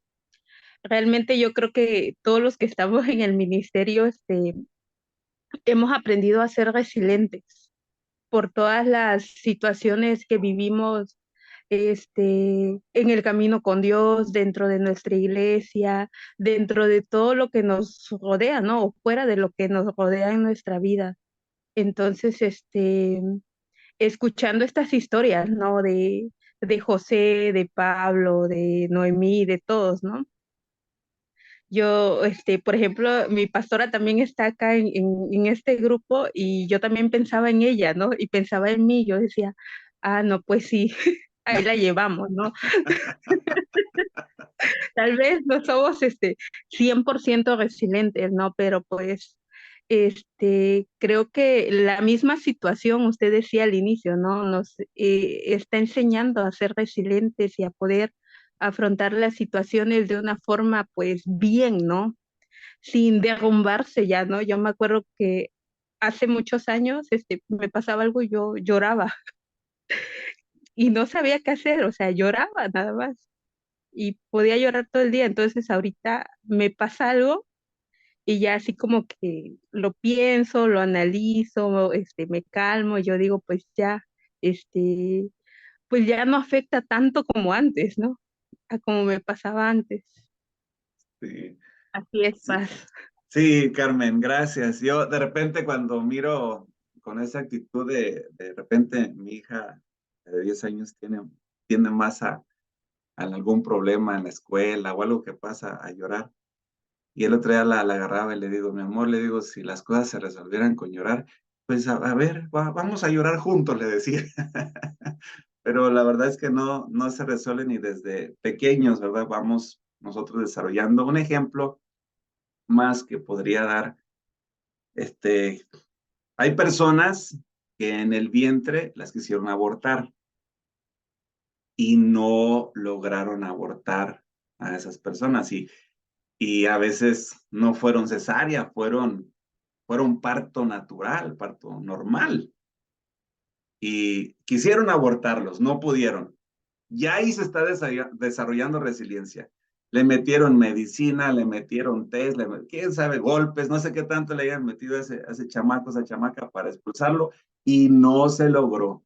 Realmente yo creo que todos los que estamos en el ministerio, hemos aprendido a ser resilientes por todas las situaciones que vivimos, en el camino con Dios, dentro de nuestra iglesia, dentro de todo lo que nos rodea, ¿no? O fuera de lo que nos rodea en nuestra vida. Entonces, escuchando estas historias, ¿no? De José, de Pablo, de Noemí, de todos, ¿no? Yo, por ejemplo, mi pastora también está acá en este grupo y yo también pensaba en ella, ¿no? Y pensaba en mí, yo decía, ah, no, pues sí, ahí la llevamos, ¿no? Tal vez no somos 100% resilientes, ¿no? Pero pues creo que la misma situación, usted decía al inicio, ¿no? Nos está enseñando a ser resilientes y a poder afrontar las situaciones de una forma pues bien, ¿no? Sin derrumbarse ya, ¿no? Yo me acuerdo que hace muchos años me pasaba algo y yo lloraba y no sabía qué hacer, o sea, lloraba nada más y podía llorar todo el día. Entonces ahorita me pasa algo y ya así como que lo pienso, lo analizo, me calmo, yo digo, pues ya, este, pues ya no afecta tanto como antes, ¿no? A como me pasaba antes. Sí, Así es, sí, Paz. sí, Carmen, gracias. Yo de repente cuando miro con esa actitud de repente mi hija de 10 años tiene más a algún problema en la escuela o algo que pasa a llorar. Y el otro día la agarraba y le digo, mi amor, le digo, si las cosas se resolvieran con llorar, pues a ver, vamos a llorar juntos, le decía. Pero la verdad es que no se resuelve ni desde pequeños, ¿verdad? Vamos nosotros desarrollando un ejemplo más que podría dar, este, hay personas que en el vientre las quisieron abortar y no lograron abortar a esas personas y a veces no fueron cesárea, fueron parto natural, parto normal y quisieron abortarlos, no pudieron. Ya ahí se está desarrollando resiliencia. Le metieron medicina, le metieron test, quién sabe, golpes, no sé qué tanto le hayan metido a ese chamaco, a esa chamaca para expulsarlo y no se logró.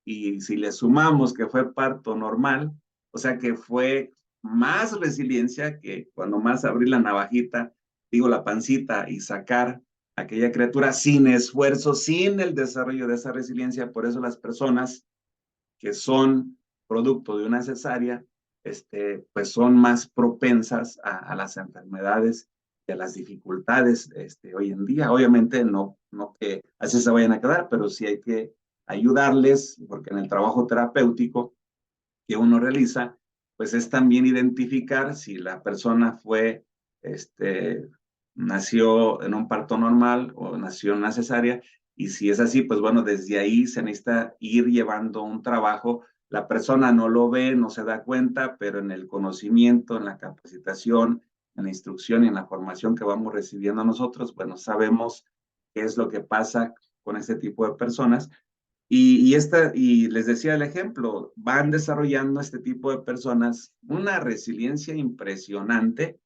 Y si le sumamos que fue parto normal, o sea que fue más resiliencia que cuando más abrí la navajita, digo la pancita y sacar aquella criatura sin esfuerzo, sin el desarrollo de esa resiliencia. Por eso las personas que son producto de una cesárea, pues son más propensas a las enfermedades y a las dificultades hoy en día. Obviamente no que así se vayan a quedar, pero sí hay que ayudarles, porque en el trabajo terapéutico que uno realiza, pues es también identificar si la persona nació en un parto normal o nació en una cesárea, y si es así, pues bueno, desde ahí se necesita ir llevando un trabajo. La persona no lo ve, no se da cuenta, pero en el conocimiento, en la capacitación, en la instrucción y en la formación que vamos recibiendo nosotros, bueno, sabemos qué es lo que pasa con este tipo de personas y les decía el ejemplo, van desarrollando este tipo de personas una resiliencia impresionante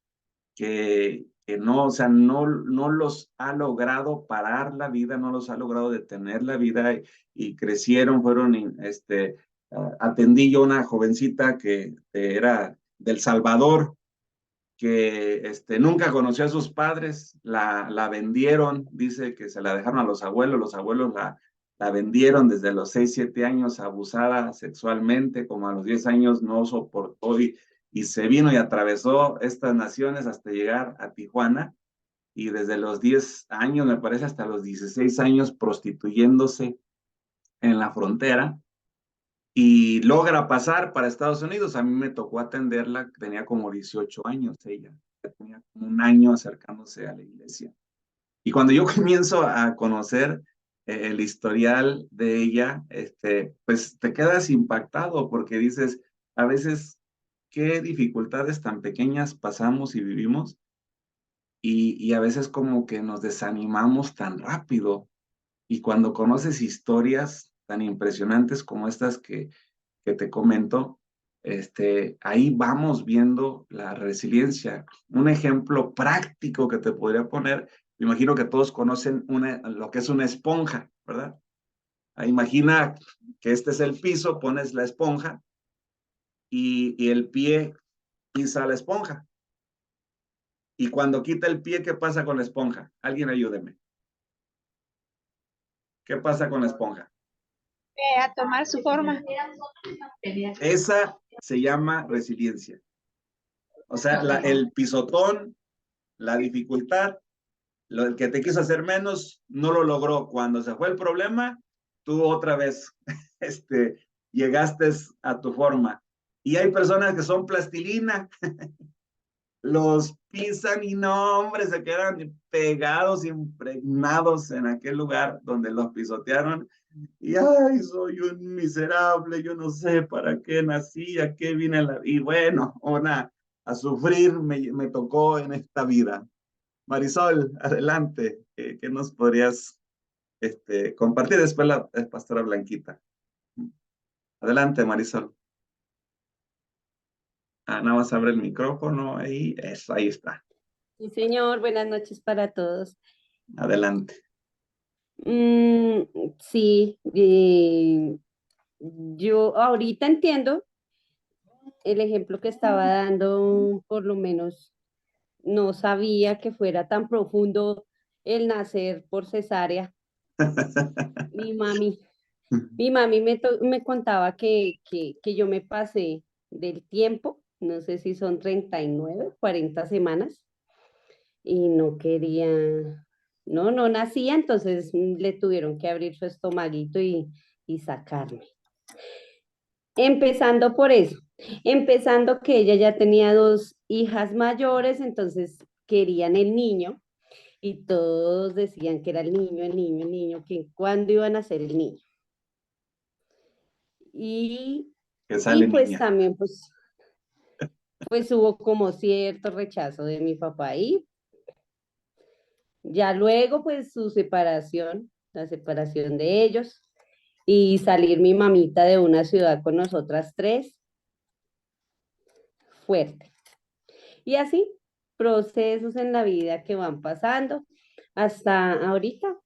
que no, o sea, no los ha logrado parar la vida, no los ha logrado detener la vida y crecieron, atendí yo una jovencita que era del Salvador, que nunca conoció a sus padres, la vendieron, dice que se la dejaron a los abuelos la vendieron desde los 6 7 años, abusada sexualmente, como a los 10 años no soportó y se vino y atravesó estas naciones hasta llegar a Tijuana, y desde los 10 años, me parece, hasta los 16 años prostituyéndose en la frontera, y logra pasar para Estados Unidos. A mí me tocó atenderla, tenía como 18 años ella, tenía como un año acercándose a la iglesia. Y cuando yo comienzo a conocer el historial de ella, pues te quedas impactado porque dices, a veces, qué dificultades tan pequeñas pasamos y vivimos, y a veces como que nos desanimamos tan rápido. Y cuando conoces historias tan impresionantes como estas que te comento, ahí vamos viendo la resiliencia. Un ejemplo práctico que te podría poner, me imagino que todos conocen lo que es una esponja, ¿verdad? Imagina que este es el piso, pones la esponja y el pie pisa la esponja. Y cuando quita el pie, ¿qué pasa con la esponja? Alguien ayúdeme. ¿Qué pasa con la esponja? A tomar su forma. Esa se llama resiliencia. O sea, el pisotón, la dificultad, el que te quiso hacer menos, no lo logró. Cuando se fue el problema, tú otra vez llegaste a tu forma. Y hay personas que son plastilina, los pisan y no, hombre, se quedan pegados, impregnados en aquel lugar donde los pisotearon. Y ay, soy un miserable, yo no sé para qué nací, a qué vine y bueno, a sufrir me tocó en esta vida. Marisol, adelante, ¿qué nos podrías compartir? Después la pastora Blanquita. Adelante, Marisol. Nada más abre el micrófono, ahí está. Sí, señor, buenas noches para todos. Adelante. Sí, yo ahorita entiendo el ejemplo que estaba dando, por lo menos no sabía que fuera tan profundo el nacer por cesárea. Mi mami, me contaba que yo me pasé del tiempo, no sé si son 39, 40 semanas, y no quería, no nacía, entonces le tuvieron que abrir su estomaguito y sacarme. Empezando por eso, empezando que ella ya tenía dos hijas mayores, entonces querían el niño y todos decían que era el niño, que cuándo iban a ser el niño. Y, que sale pues niña. también pues hubo como cierto rechazo de mi papá y ya luego pues su separación, la separación de ellos y salir mi mamita de una ciudad con nosotras tres, fuerte. Y así, procesos en la vida que van pasando hasta ahorita,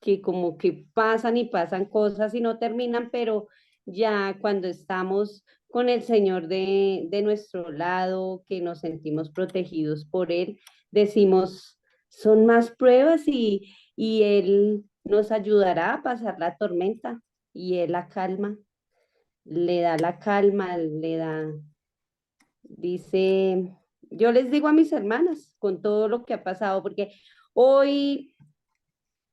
que como que pasan y pasan cosas y no terminan, pero ya cuando estamos con el Señor de nuestro lado, que nos sentimos protegidos por Él, decimos, son más pruebas y Él nos ayudará a pasar la tormenta y Él la calma, le da la calma, le da, dice, yo les digo a mis hermanas con todo lo que ha pasado, porque hoy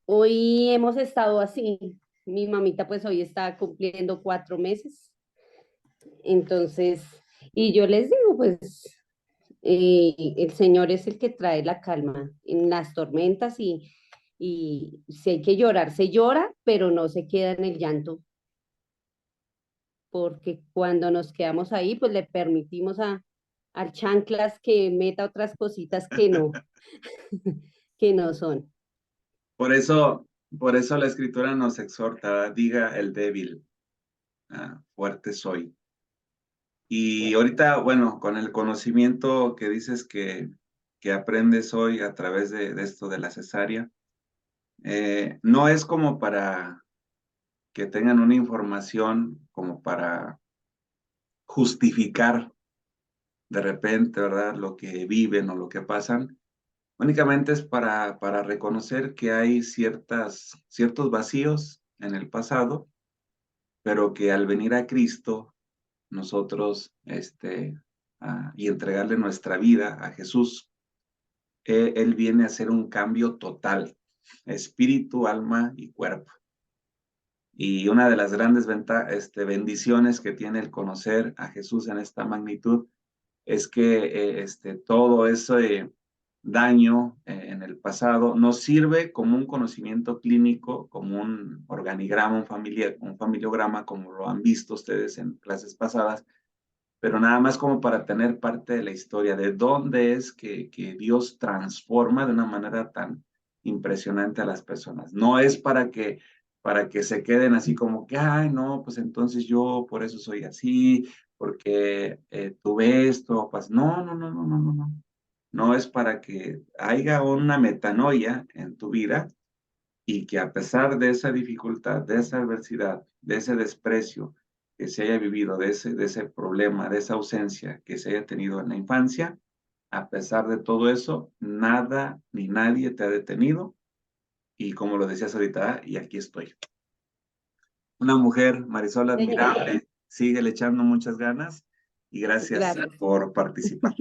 hemos estado así. Mi mamita pues hoy está cumpliendo 4 meses. Entonces, y yo les digo pues, el Señor es el que trae la calma en las tormentas y si hay que llorar, se llora, pero no se queda en el llanto. Porque cuando nos quedamos ahí, pues le permitimos al chanclas que meta otras cositas que no, que no son. Por eso la escritura nos exhorta, diga el débil, fuerte soy. Y ahorita, bueno, con el conocimiento que dices que aprendes hoy a través de esto de la cesárea, no es como para que tengan una información como para justificar de repente, ¿verdad? Lo que viven o lo que pasan. Únicamente es para reconocer que hay ciertos vacíos en el pasado, pero que al venir a Cristo nosotros y entregarle nuestra vida a Jesús, Él viene a hacer un cambio total, espíritu, alma y cuerpo. Y una de las grandes bendiciones que tiene el conocer a Jesús en esta magnitud es que todo ese daño en el pasado nos sirve como un conocimiento clínico, como un organigrama, un familiograma, como lo han visto ustedes en clases pasadas, pero nada más como para tener parte de la historia de dónde es que Dios transforma de una manera tan impresionante a las personas. No es para que se queden así como que, ay, no, pues entonces yo por eso soy así, porque tuve esto, pues no, no, no, no, no, no, no. No es para que haya una metanoia en tu vida y que a pesar de esa dificultad, de esa adversidad, de ese desprecio que se haya vivido, de ese problema, de esa ausencia que se haya tenido en la infancia, a pesar de todo eso, nada ni nadie te ha detenido. Y como lo decías ahorita, y aquí estoy. Una mujer, Marisol, admirable, sigue le echando muchas ganas y gracias por participar.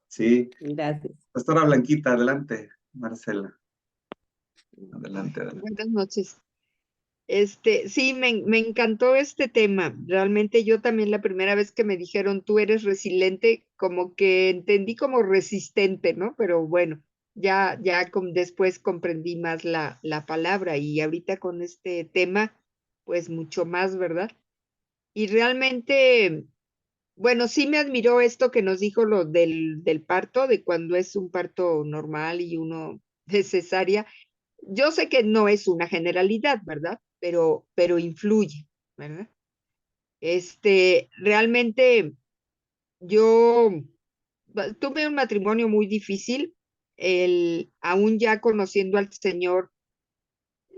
Sí. Gracias. Pastora Blanquita, adelante, Marcela. Adelante, adelante. Buenas noches. Sí, me encantó este tema. Realmente yo también la primera vez que me dijeron tú eres resiliente, como que entendí como resistente, ¿no? Pero bueno, ya después comprendí más la palabra y ahorita con este tema, pues mucho más, ¿verdad? Y realmente, bueno, sí me admiró esto que nos dijo lo del parto, de cuando es un parto normal y uno de cesárea. Yo sé que no es una generalidad, ¿verdad? Pero influye, ¿verdad? Realmente yo tuve un matrimonio muy difícil, aún ya conociendo al Señor,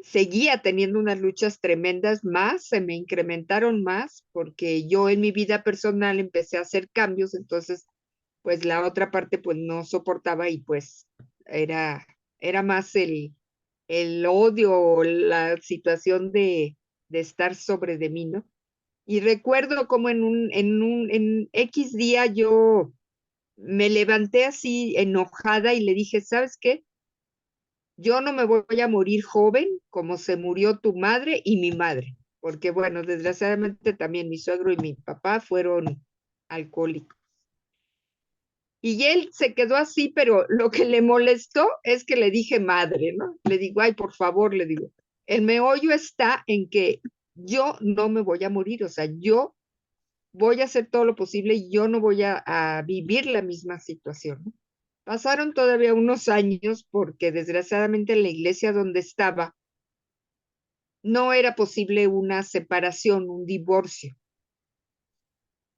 seguía teniendo unas luchas tremendas más, se me incrementaron más, porque yo en mi vida personal empecé a hacer cambios, entonces, pues la otra parte pues no soportaba y pues era más el odio o la situación de estar sobre de mí, ¿no? Y recuerdo como en X día yo me levanté así enojada y le dije, ¿sabes qué? Yo no me voy a morir joven como se murió tu madre y mi madre, porque bueno, desgraciadamente también mi suegro y mi papá fueron alcohólicos. Y él se quedó así, pero lo que le molestó es que le dije madre, ¿no? Le digo, ay, por favor, le digo, el meollo está en que yo no me voy a morir, o sea, yo voy a hacer todo lo posible y yo no voy a vivir la misma situación, ¿no? Pasaron todavía unos años porque desgraciadamente en la iglesia donde estaba no era posible una separación, un divorcio.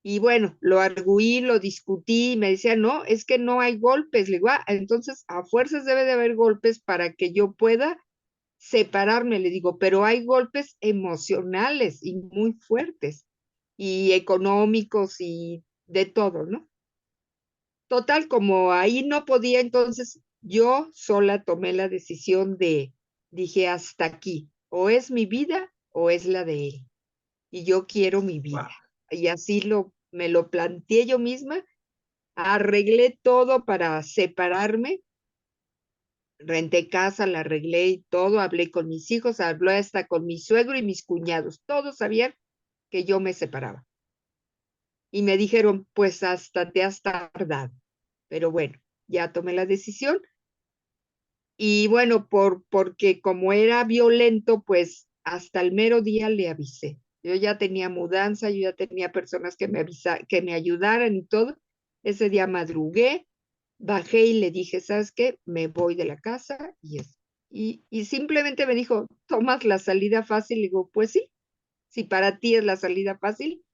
Y bueno, lo arguí, lo discutí, y me decía, no, es que no hay golpes. Le digo, entonces a fuerzas debe de haber golpes para que yo pueda separarme. Le digo, pero hay golpes emocionales y muy fuertes, y económicos y de todo, ¿no? Total, como ahí no podía, entonces yo sola tomé la decisión dije, hasta aquí, o es mi vida o es la de él. Y yo quiero mi vida. Y así me lo planteé yo misma, arreglé todo para separarme, renté casa, la arreglé y todo, hablé con mis hijos, hablé hasta con mi suegro y mis cuñados, todos sabían que yo me separaba. Y me dijeron, pues hasta te has tardado. Pero bueno, ya tomé la decisión. Y bueno, porque como era violento, pues hasta el mero día le avisé. Yo ya tenía mudanza, yo ya tenía personas que que me ayudaran y todo. Ese día madrugué, bajé y le dije, ¿sabes qué? Me voy de la casa y simplemente me dijo, ¿tomas la salida fácil? Le digo, pues sí, si para ti es la salida fácil,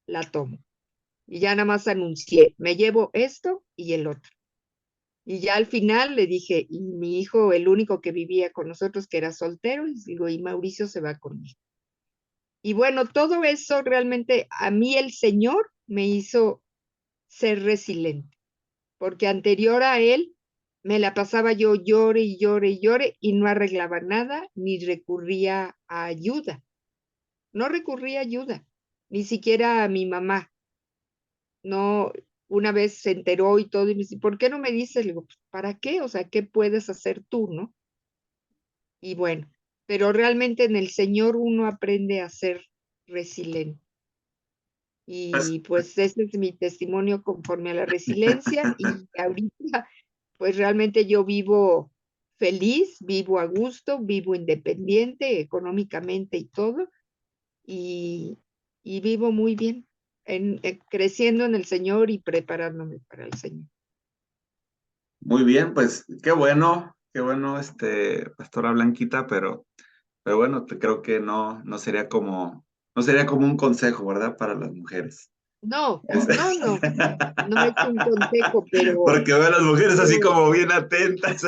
la tomo. Y ya nada más anuncié, me llevo esto y el otro. Y ya al final le dije, y mi hijo, el único que vivía con nosotros, que era soltero, y digo, y Mauricio se va conmigo. Y bueno, todo eso realmente a mí el Señor me hizo ser resiliente, porque anterior a él me la pasaba yo llore y llore y llore y no arreglaba nada, ni recurría a ayuda. No recurría a ayuda, ni siquiera a mi mamá. no, una vez se enteró y todo, y me dice, ¿por qué no me dices? Le digo, pues, ¿para qué? O sea, ¿qué puedes hacer tú, no? Y bueno, pero realmente en el Señor uno aprende a ser resiliente. Pues, Y pues ese es mi testimonio conforme a la resiliencia y ahorita pues realmente yo vivo feliz, vivo a gusto, vivo independiente económicamente y todo y, y vivo muy bien, creciendo en el Señor y preparándome para el Señor. muy bien, pues qué bueno, Pastora Blanquita, pero bueno, te creo que no sería como un consejo, ¿verdad? Para las mujeres. No, Este- no, no, no es un consejo, Porque veo a las mujeres así pero como bien atentas.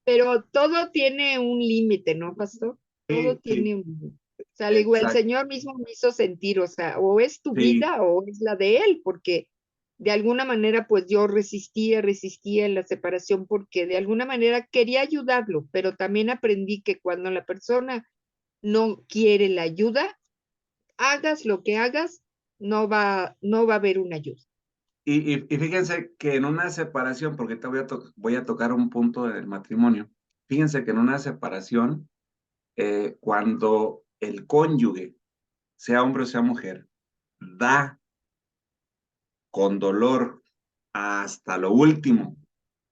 Pero todo tiene un límite, ¿no, pastor? Todo Sí, sí, tiene un límite. O sea, le digo, el exacto. Señor mismo me hizo sentir, o sea, o es tu Sí, vida o es la de Él, porque de alguna manera, pues yo resistía en la separación porque de alguna manera quería ayudarlo, pero también aprendí que cuando la persona no quiere la ayuda, hagas lo que hagas, no va a haber una ayuda. y fíjense que en una separación, porque te voy a tocar un punto del matrimonio, fíjense que en una separación, cuando el cónyuge, sea hombre o sea mujer, da con dolor hasta lo último,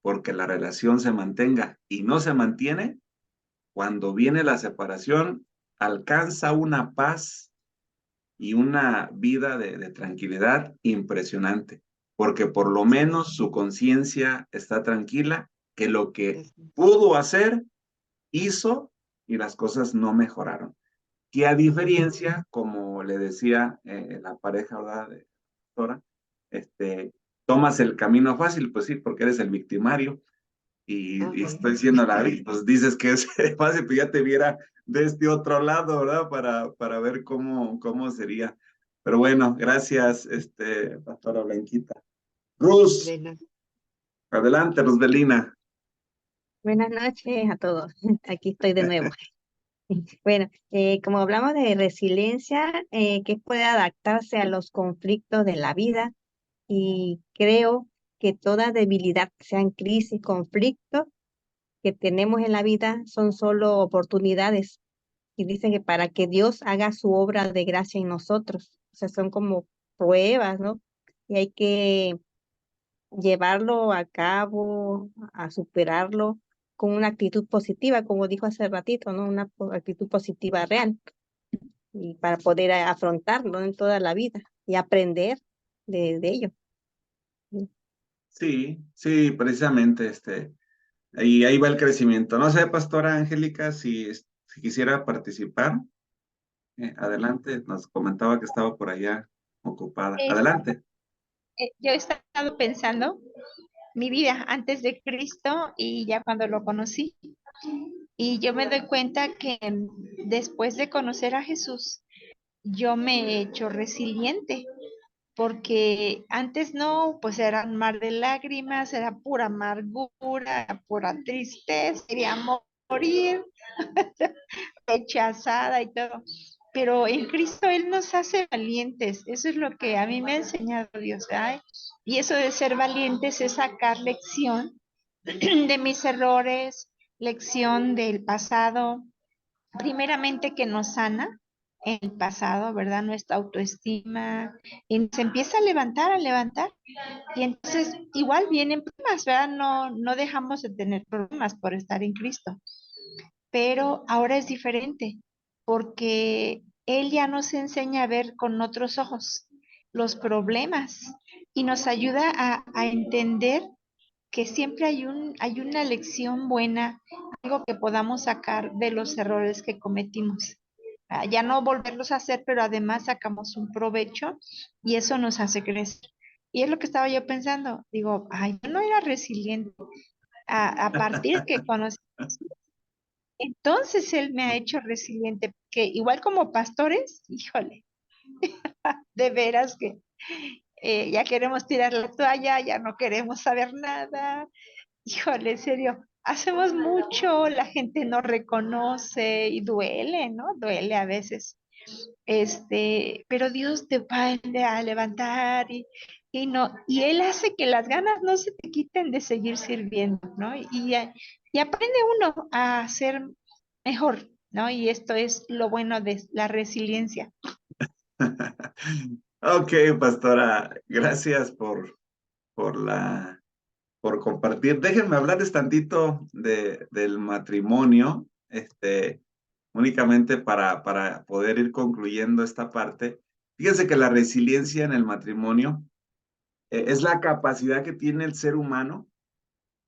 porque la relación se mantenga y no se mantiene, cuando viene la separación, alcanza una paz y una vida de tranquilidad impresionante, porque por lo menos su conciencia está tranquila que lo que Es- pudo hacer, hizo y las cosas no mejoraron. Que a diferencia, como le decía la pareja, ¿verdad? De Dora, tomas el camino fácil, pues sí, porque eres el victimario y Ajá. estoy siendo la pues dices que es fácil, pues ya te viera de este otro lado, ¿verdad? Para ver cómo sería. Pero bueno, gracias, Pastora Blanquita. Ruz, De nada. adelante, Rusbelina. Buenas noches a todos. Aquí estoy de nuevo. Bueno, como hablamos de resiliencia, que puede adaptarse a los conflictos de la vida y creo que toda debilidad, sean crisis, conflictos que tenemos en la vida, son solo oportunidades. Y dicen que para que Dios haga su obra de gracia en nosotros, o sea, son como pruebas, ¿no? Y hay que llevarlo a cabo, a superarlo con una actitud positiva, como dijo hace ratito, ¿no? Una actitud positiva real y para poder afrontarlo en toda la vida y aprender de ello. Sí, sí, precisamente, y ahí va el crecimiento. No sé, Pastora Angélica, si quisiera participar, adelante, nos comentaba que estaba por allá ocupada. Eh, Adelante. yo he estado pensando mi vida antes de Cristo y ya cuando lo conocí. Y yo me doy cuenta que después de conocer a Jesús, yo me he hecho resiliente, porque antes no, pues era un mar de lágrimas, era pura amargura, pura tristeza, quería morir, rechazada y todo. Pero en Cristo Él nos hace valientes. Eso es lo que a mí me ha enseñado Dios. ¿Ay? Y eso de ser valientes es sacar lección de mis errores, lección del pasado, primeramente que nos sana en el pasado, ¿verdad? Nuestra autoestima, y se empieza a levantar, y entonces igual vienen problemas, ¿verdad? No, no dejamos de tener problemas por estar en Cristo, pero ahora es diferente, porque Él ya nos enseña a ver con otros ojos los problemas y nos ayuda a entender que siempre hay una lección buena, algo que podamos sacar de los errores que cometimos. Ya no volverlos a hacer, pero además sacamos un provecho y eso nos hace crecer. Y es lo que estaba yo pensando. Digo, ay, yo no era resiliente. A partir que conocí, entonces él me ha hecho resiliente, que igual como pastores, híjole, de veras que ya queremos tirar la toalla, ya no queremos saber nada. Híjole, en serio, hacemos mucho, la gente no reconoce y duele, ¿no? Duele a veces. pero Dios te va a levantar y no, y Él hace que las ganas no se te quiten de seguir sirviendo, ¿no? Y aprende uno a ser mejor, ¿no? Y esto es lo bueno de la resiliencia. Ok, pastora, gracias por compartir. Déjenme hablarles tantito del matrimonio, únicamente para poder ir concluyendo esta parte. Fíjense que la resiliencia en el matrimonio es la capacidad que tiene el ser humano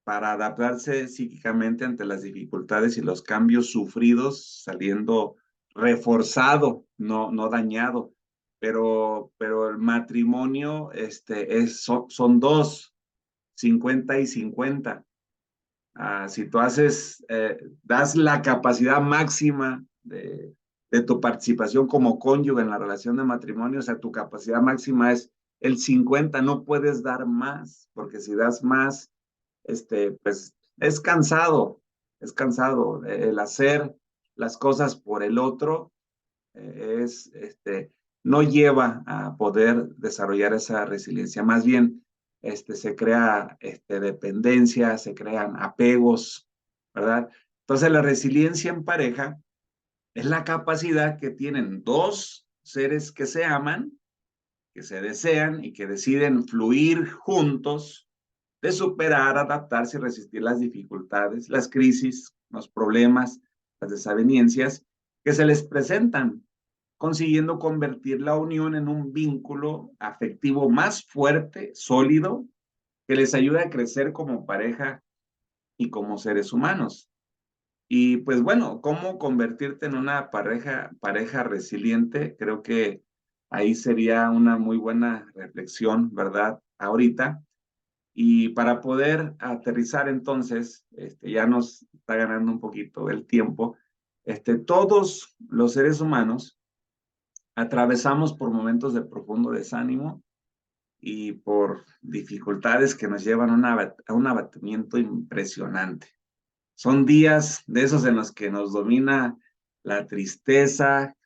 para adaptarse psíquicamente ante las dificultades y los cambios sufridos, saliendo reforzado, no dañado. Pero el matrimonio son dos, 50 y 50. Si tú das la capacidad máxima de tu participación como cónyuge en la relación de matrimonio, o sea, tu capacidad máxima es el 50, no puedes dar más, porque si das más, pues es cansado el hacer las cosas por el otro, no lleva a poder desarrollar esa resiliencia. Más bien, se crea dependencia, se crean apegos, ¿verdad? Entonces, la resiliencia en pareja es la capacidad que tienen dos seres que se aman, que se desean y que deciden fluir juntos, de superar, adaptarse y resistir las dificultades, las crisis, los problemas, las desavenencias que se les presentan, consiguiendo convertir la unión en un vínculo afectivo más fuerte, sólido, que les ayuda a crecer como pareja y como seres humanos. Y pues bueno, ¿cómo convertirte en una pareja resiliente? Creo que ahí sería una muy buena reflexión, ¿verdad? Ahorita. Y para poder aterrizar entonces, ya nos está ganando un poquito el tiempo, todos los seres humanos atravesamos por momentos de profundo desánimo y por dificultades que nos llevan a un abatimiento impresionante. Son días de esos en los que nos domina la tristeza.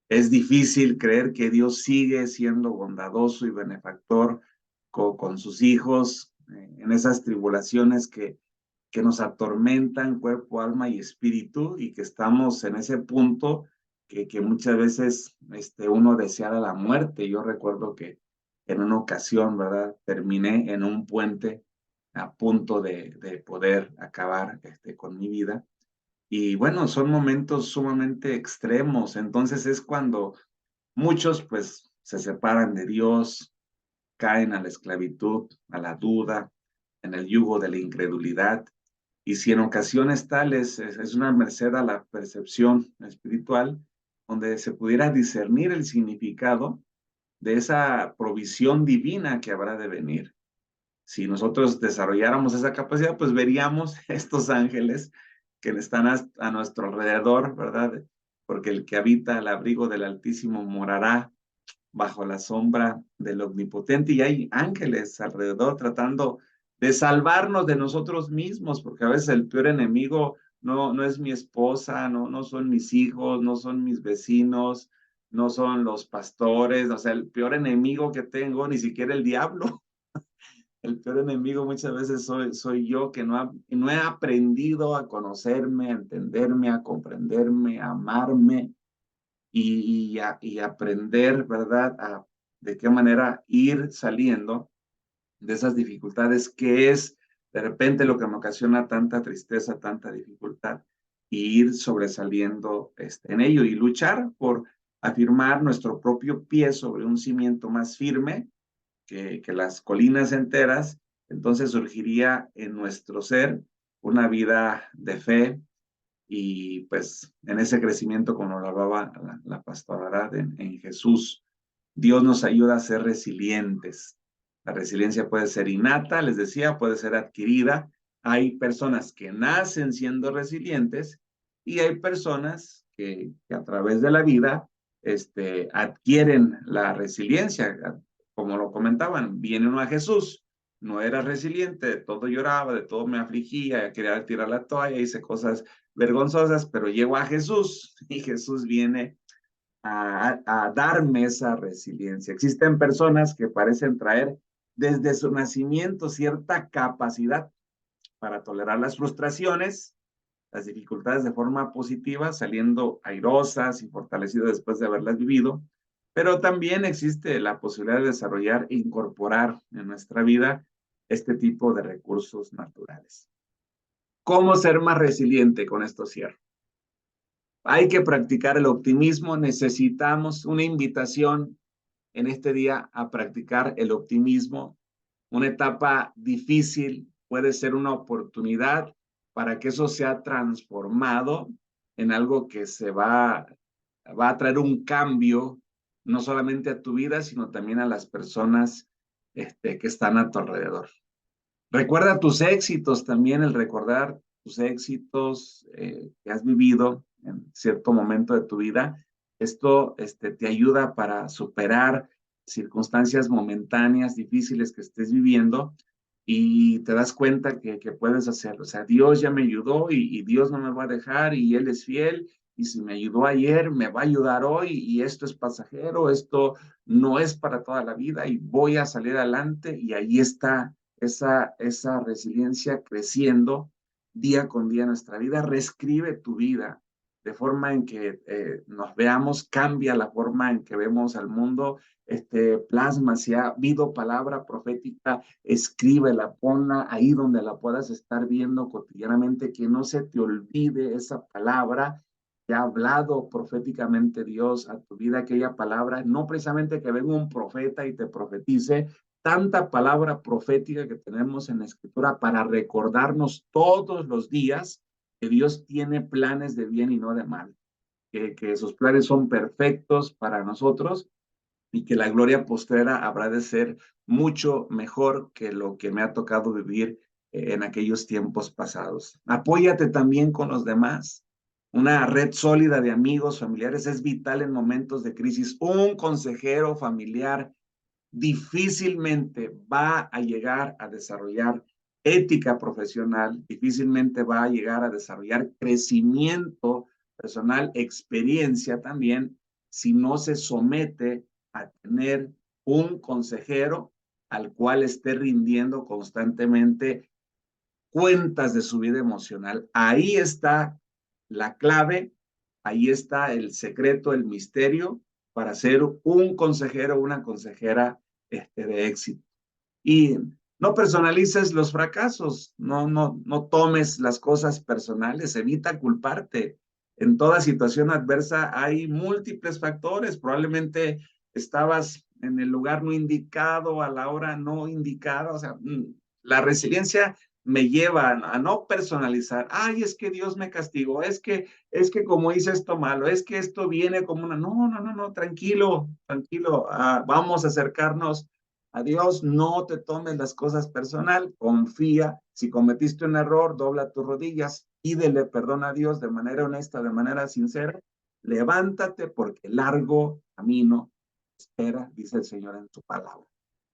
Es difícil creer que Dios sigue siendo bondadoso y benefactor con sus hijos en esas tribulaciones que nos atormentan cuerpo, alma y espíritu, y que estamos en ese punto que muchas veces uno deseara la muerte. Yo recuerdo que en una ocasión, ¿verdad? Terminé en un puente a punto de poder acabar con mi vida. Y bueno, son momentos sumamente extremos. Entonces es cuando muchos pues se separan de Dios, caen a la esclavitud, a la duda, en el yugo de la incredulidad. Y si en ocasiones tales es una merced a la percepción espiritual, donde se pudiera discernir el significado de esa provisión divina que habrá de venir. Si nosotros desarrolláramos esa capacidad, pues veríamos estos ángeles que están a nuestro alrededor, ¿verdad? Porque el que habita al abrigo del Altísimo morará bajo la sombra del Omnipotente, y hay ángeles alrededor tratando de salvarnos de nosotros mismos, porque a veces el peor enemigo no es mi esposa, no son mis hijos, no son mis vecinos, no son los pastores, o sea, el peor enemigo que tengo, ni siquiera el diablo. El peor enemigo muchas veces soy yo, que no he aprendido a conocerme, a entenderme, a comprenderme, a amarme y aprender, ¿verdad? De qué manera ir saliendo de esas dificultades, que es de repente lo que me ocasiona tanta tristeza, tanta dificultad, y ir sobresaliendo en ello y luchar por afirmar nuestro propio pie sobre un cimiento más firme que las colinas enteras. Entonces surgiría en nuestro ser una vida de fe, y pues en ese crecimiento, como lo hablaba la pastora en Jesús, Dios nos ayuda a ser resilientes. La resiliencia puede ser innata, les decía, puede ser adquirida. Hay personas que nacen siendo resilientes y hay personas que a través de la vida adquieren la resiliencia. Como lo comentaban, viene uno a Jesús, no era resiliente, de todo lloraba, de todo me afligía, quería tirar la toalla, hice cosas vergonzosas, pero llego a Jesús y Jesús viene a darme esa resiliencia. Existen personas que parecen traer desde su nacimiento cierta capacidad para tolerar las frustraciones, las dificultades de forma positiva, saliendo airosas y fortalecidas después de haberlas vivido, pero también existe la posibilidad de desarrollar e incorporar en nuestra vida este tipo de recursos naturales. ¿Cómo ser más resiliente? Con esto cierro. Hay que practicar el optimismo. Necesitamos una invitación en este día a practicar el optimismo. Una etapa difícil puede ser una oportunidad para que eso sea transformado en algo que va a traer un cambio, no solamente a tu vida, sino también a las personas que están a tu alrededor. Recuerda tus éxitos también, el recordar tus éxitos que has vivido en cierto momento de tu vida. Esto te ayuda para superar circunstancias momentáneas, difíciles que estés viviendo y te das cuenta que puedes hacerlo. O sea, Dios ya me ayudó y Dios no me va a dejar y Él es fiel y si me ayudó ayer, me va a ayudar hoy y esto es pasajero, esto no es para toda la vida y voy a salir adelante y ahí está esa resiliencia creciendo día con día en nuestra vida. Reescribe tu vida de forma en que nos veamos, cambia la forma en que vemos al mundo, plasma, si ha habido palabra profética, escríbela, ponla ahí donde la puedas estar viendo cotidianamente, que no se te olvide esa palabra que ha hablado proféticamente Dios a tu vida, aquella palabra, no precisamente que venga un profeta y te profetice, tanta palabra profética que tenemos en la Escritura para recordarnos todos los días que Dios tiene planes de bien y no de mal, que esos planes son perfectos para nosotros y que la gloria postrera habrá de ser mucho mejor que lo que me ha tocado vivir en aquellos tiempos pasados. Apóyate también con los demás. Una red sólida de amigos, familiares es vital en momentos de crisis. Un consejero familiar difícilmente va a llegar a desarrollar ética profesional, difícilmente va a llegar a desarrollar crecimiento personal, experiencia también, si no se somete a tener un consejero al cual esté rindiendo constantemente cuentas de su vida emocional. Ahí está la clave, ahí está el secreto, el misterio para ser un consejero, una consejera de éxito. Y no personalices los fracasos, no tomes las cosas personales, evita culparte. En toda situación adversa hay múltiples factores, probablemente estabas en el lugar no indicado, a la hora no indicada, o sea, la resiliencia me lleva a no personalizar, ay, es que Dios me castigó, es que como hice esto malo, es que esto viene como una, no, tranquilo, vamos a acercarnos a Dios, no te tomes las cosas personal, confía, si cometiste un error, dobla tus rodillas, pídele perdón a Dios de manera honesta, de manera sincera, levántate porque largo camino espera, dice el Señor en su palabra.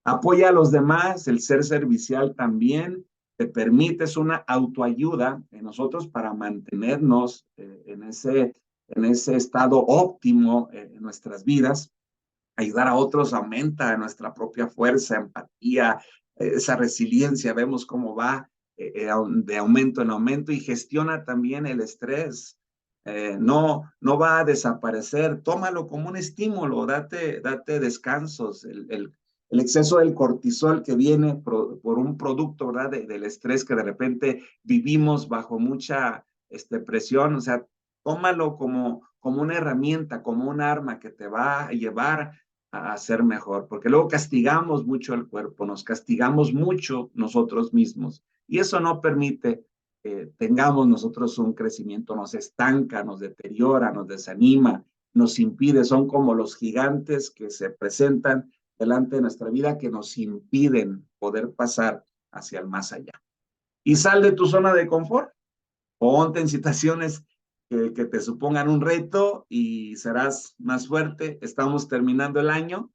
Apoya a los demás, el ser servicial también te permite, es una autoayuda en nosotros para mantenernos en ese estado óptimo en nuestras vidas. Ayudar a otros aumenta nuestra propia fuerza, empatía, esa resiliencia, vemos cómo va de aumento en aumento y gestiona también el estrés. No va a desaparecer, tómalo como un estímulo, date descansos. El exceso del cortisol que viene por un producto, ¿verdad? Del estrés que de repente vivimos bajo mucha presión, o sea, tómalo como una herramienta, como un arma que te va a llevar a ser mejor, porque luego castigamos mucho el cuerpo, nos castigamos mucho nosotros mismos y eso no permite que tengamos nosotros un crecimiento, nos estanca, nos deteriora, nos desanima, nos impide, son como los gigantes que se presentan delante de nuestra vida que nos impiden poder pasar hacia el más allá. Y sal de tu zona de confort, ponte en situaciones que te supongan un reto y serás más fuerte. Estamos terminando el año.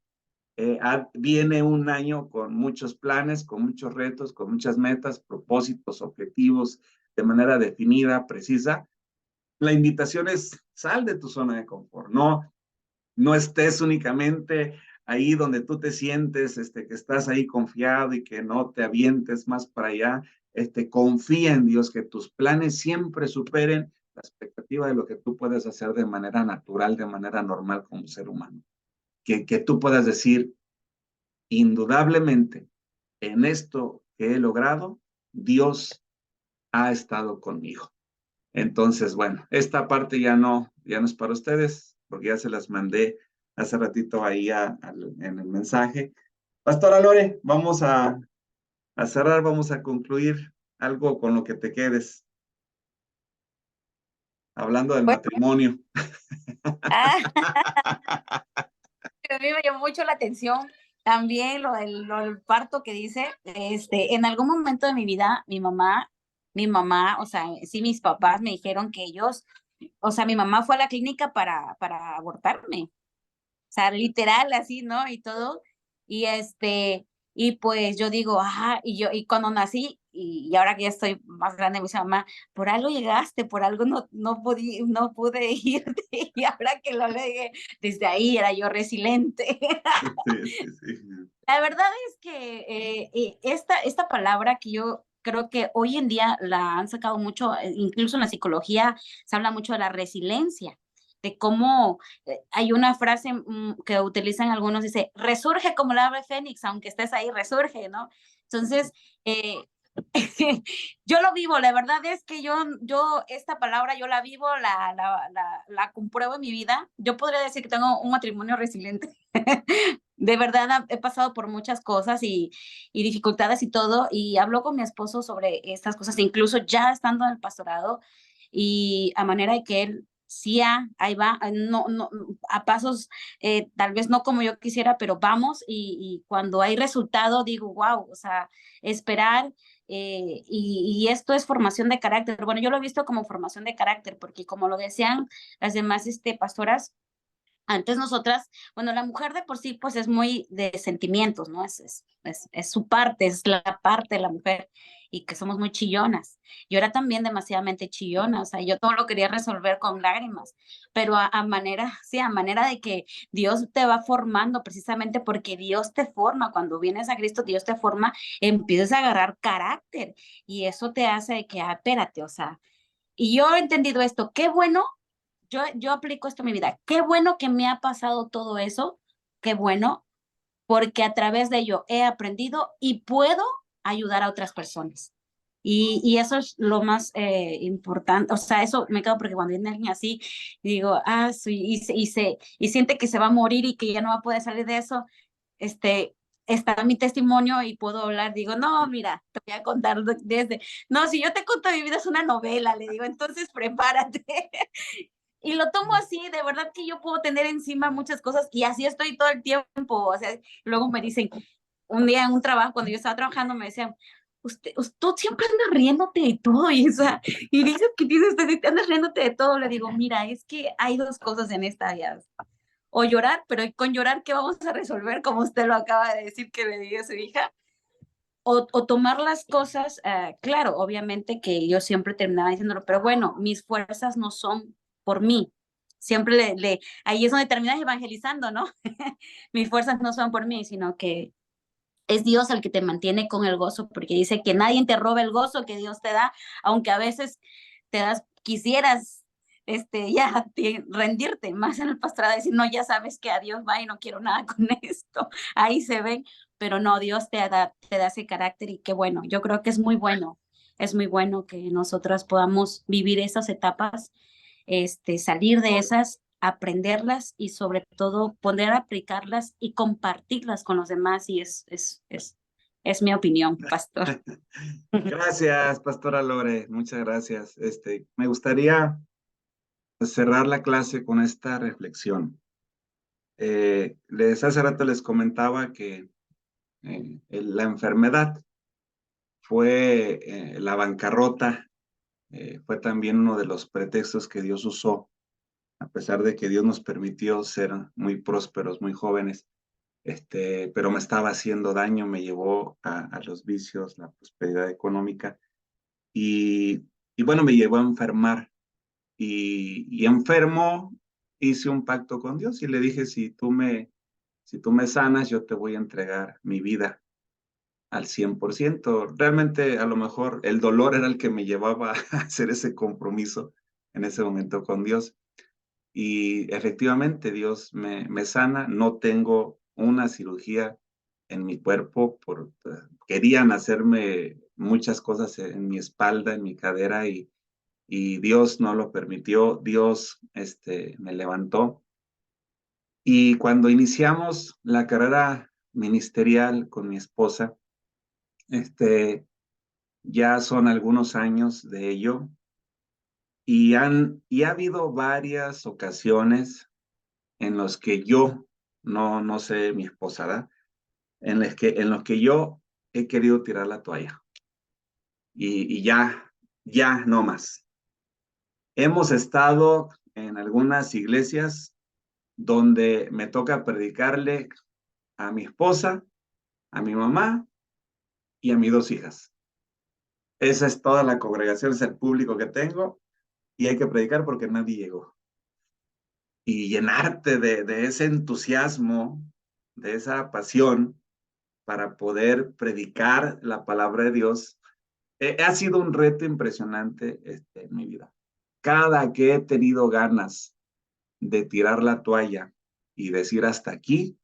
Viene un año con muchos planes, con muchos retos, con muchas metas, propósitos, objetivos de manera definida, precisa. La invitación es sal de tu zona de confort. No estés únicamente ahí donde tú te sientes, que estás ahí confiado y que no te avientes más para allá. Confía en Dios, que tus planes siempre superen la expectativa de lo que tú puedes hacer de manera natural, de manera normal como ser humano. Que tú puedas decir, indudablemente, en esto que he logrado, Dios ha estado conmigo. Entonces, bueno, esta parte ya no es para ustedes, porque ya se las mandé hace ratito ahí en el mensaje. Pastora Lore, vamos a cerrar, vamos a concluir algo con lo que te quedes, hablando del Bueno, matrimonio. a mí me llamó mucho la atención también lo del parto que dice, en algún momento de mi vida, mi mamá, o sea, sí, mis papás me dijeron que ellos, o sea, mi mamá fue a la clínica para abortarme, o sea, literal, así, ¿no? Y todo, y y pues yo digo, y cuando nací, y ahora que ya estoy más grande, me dice mamá, por algo llegaste, por algo no pude irte, y ahora que lo leí, desde ahí era yo resiliente. Sí, sí, sí. La verdad es que esta palabra que yo creo que hoy en día la han sacado mucho, incluso en la psicología se habla mucho de la resiliencia, de cómo hay una frase que utilizan algunos, dice, resurge como el ave fénix, aunque estés ahí, resurge, ¿no? Entonces, eh, yo lo vivo, la verdad es que yo esta palabra yo la vivo, la compruebo en mi vida. Yo podría decir que tengo un matrimonio resiliente. De verdad he pasado por muchas cosas y dificultades y todo, y hablo con mi esposo sobre estas cosas, incluso ya estando en el pastorado, y a manera de que él sí, ahí va, no, a pasos, tal vez no como yo quisiera, pero vamos, y cuando hay resultado digo, wow, o sea, esperar, y esto es formación de carácter. Bueno, yo lo he visto como formación de carácter, porque como lo decían las demás pastoras, antes nosotras, bueno, la mujer de por sí, pues es muy de sentimientos, ¿no? Es su parte, es la parte de la mujer y que somos muy chillonas. Yo era también demasiadamente chillona, o sea, yo todo lo quería resolver con lágrimas, pero a manera, sí, a manera de que Dios te va formando precisamente porque Dios te forma. Cuando vienes a Cristo, Dios te forma, empiezas a agarrar carácter y eso te hace de que, espérate, o sea, y yo he entendido esto, qué bueno, yo aplico esto en mi vida. Qué bueno que me ha pasado todo eso, qué bueno, porque a través de ello he aprendido y puedo ayudar a otras personas. Y eso es lo más importante, o sea, eso me quedo porque cuando viene alguien así, digo, sí, y siente que se va a morir y que ya no va a poder salir de eso, este, está mi testimonio y puedo hablar, digo, no, mira, te voy a contar desde, no, si yo te cuento mi vida es una novela, le digo, entonces prepárate. Y lo tomo así, de verdad que yo puedo tener encima muchas cosas y así estoy todo el tiempo. O sea, luego me dicen, un día en un trabajo, cuando yo estaba trabajando, me decían, tú siempre andas riéndote de todo y, o sea, y dices que tienes, te andas riéndote de todo. Le digo, mira, es que hay dos cosas en esta vida. O llorar, pero con llorar, ¿qué vamos a resolver? Como usted lo acaba de decir que le diga a su hija. O tomar las cosas, claro, obviamente que yo siempre terminaba diciéndolo, pero bueno, mis fuerzas no son por mí. Siempre ahí es donde terminas evangelizando, ¿no? Mis fuerzas no son por mí, sino que es Dios el que te mantiene con el gozo, porque dice que nadie te roba el gozo que Dios te da, aunque a veces quisieras rendirte más en el pastorado, decir, no, ya sabes que a Dios va y no quiero nada con esto, ahí se ven, pero no, Dios te da ese carácter y qué bueno, yo creo que es muy bueno que nosotras podamos vivir esas etapas, salir de esas, aprenderlas y sobre todo poder aplicarlas y compartirlas con los demás y es mi opinión, pastor. Gracias, Pastora Lore, muchas gracias. Me gustaría cerrar la clase con esta reflexión. Hace rato les comentaba que la enfermedad fue la bancarrota, fue también uno de los pretextos que Dios usó, a pesar de que Dios nos permitió ser muy prósperos, muy jóvenes, pero me estaba haciendo daño, me llevó a los vicios, la prosperidad económica y bueno, me llevó a enfermar y enfermo hice un pacto con Dios y le dije, si tú me sanas, yo te voy a entregar mi vida al 100%. Realmente, a lo mejor, el dolor era el que me llevaba a hacer ese compromiso en ese momento con Dios. Y efectivamente, Dios me sana. No tengo una cirugía en mi cuerpo. Querían hacerme muchas cosas en mi espalda, en mi cadera, y Dios no lo permitió. Dios me levantó. Y cuando iniciamos la carrera ministerial con mi esposa, ya son algunos años de ello, y ha habido varias ocasiones en los que yo, no sé mi esposa, ¿verdad? En los que yo he querido tirar la toalla. Y ya no más. Hemos estado en algunas iglesias donde me toca predicarle a mi esposa, a mi mamá y a mis 2 hijas. Esa es toda la congregación, es el público que tengo, y hay que predicar porque nadie llegó. Y llenarte de ese entusiasmo, de esa pasión para poder predicar la palabra de Dios, ha sido un reto impresionante en mi vida. Cada que he tenido ganas de tirar la toalla y decir hasta aquí,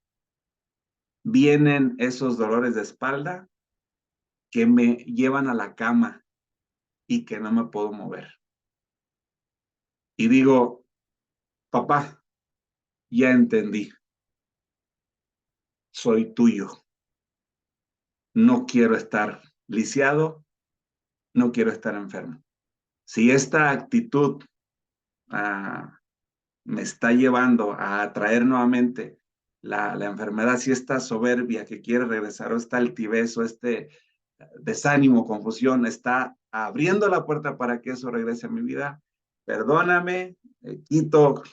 vienen esos dolores de espalda que me llevan a la cama y que no me puedo mover. Y digo, papá, ya entendí, soy tuyo. No quiero estar lisiado, no quiero estar enfermo. Si esta actitud me está llevando a atraer nuevamente la enfermedad, si esta soberbia que quiere regresar, o esta altivez, o desánimo, confusión, está abriendo la puerta para que eso regrese a mi vida, perdóname, quito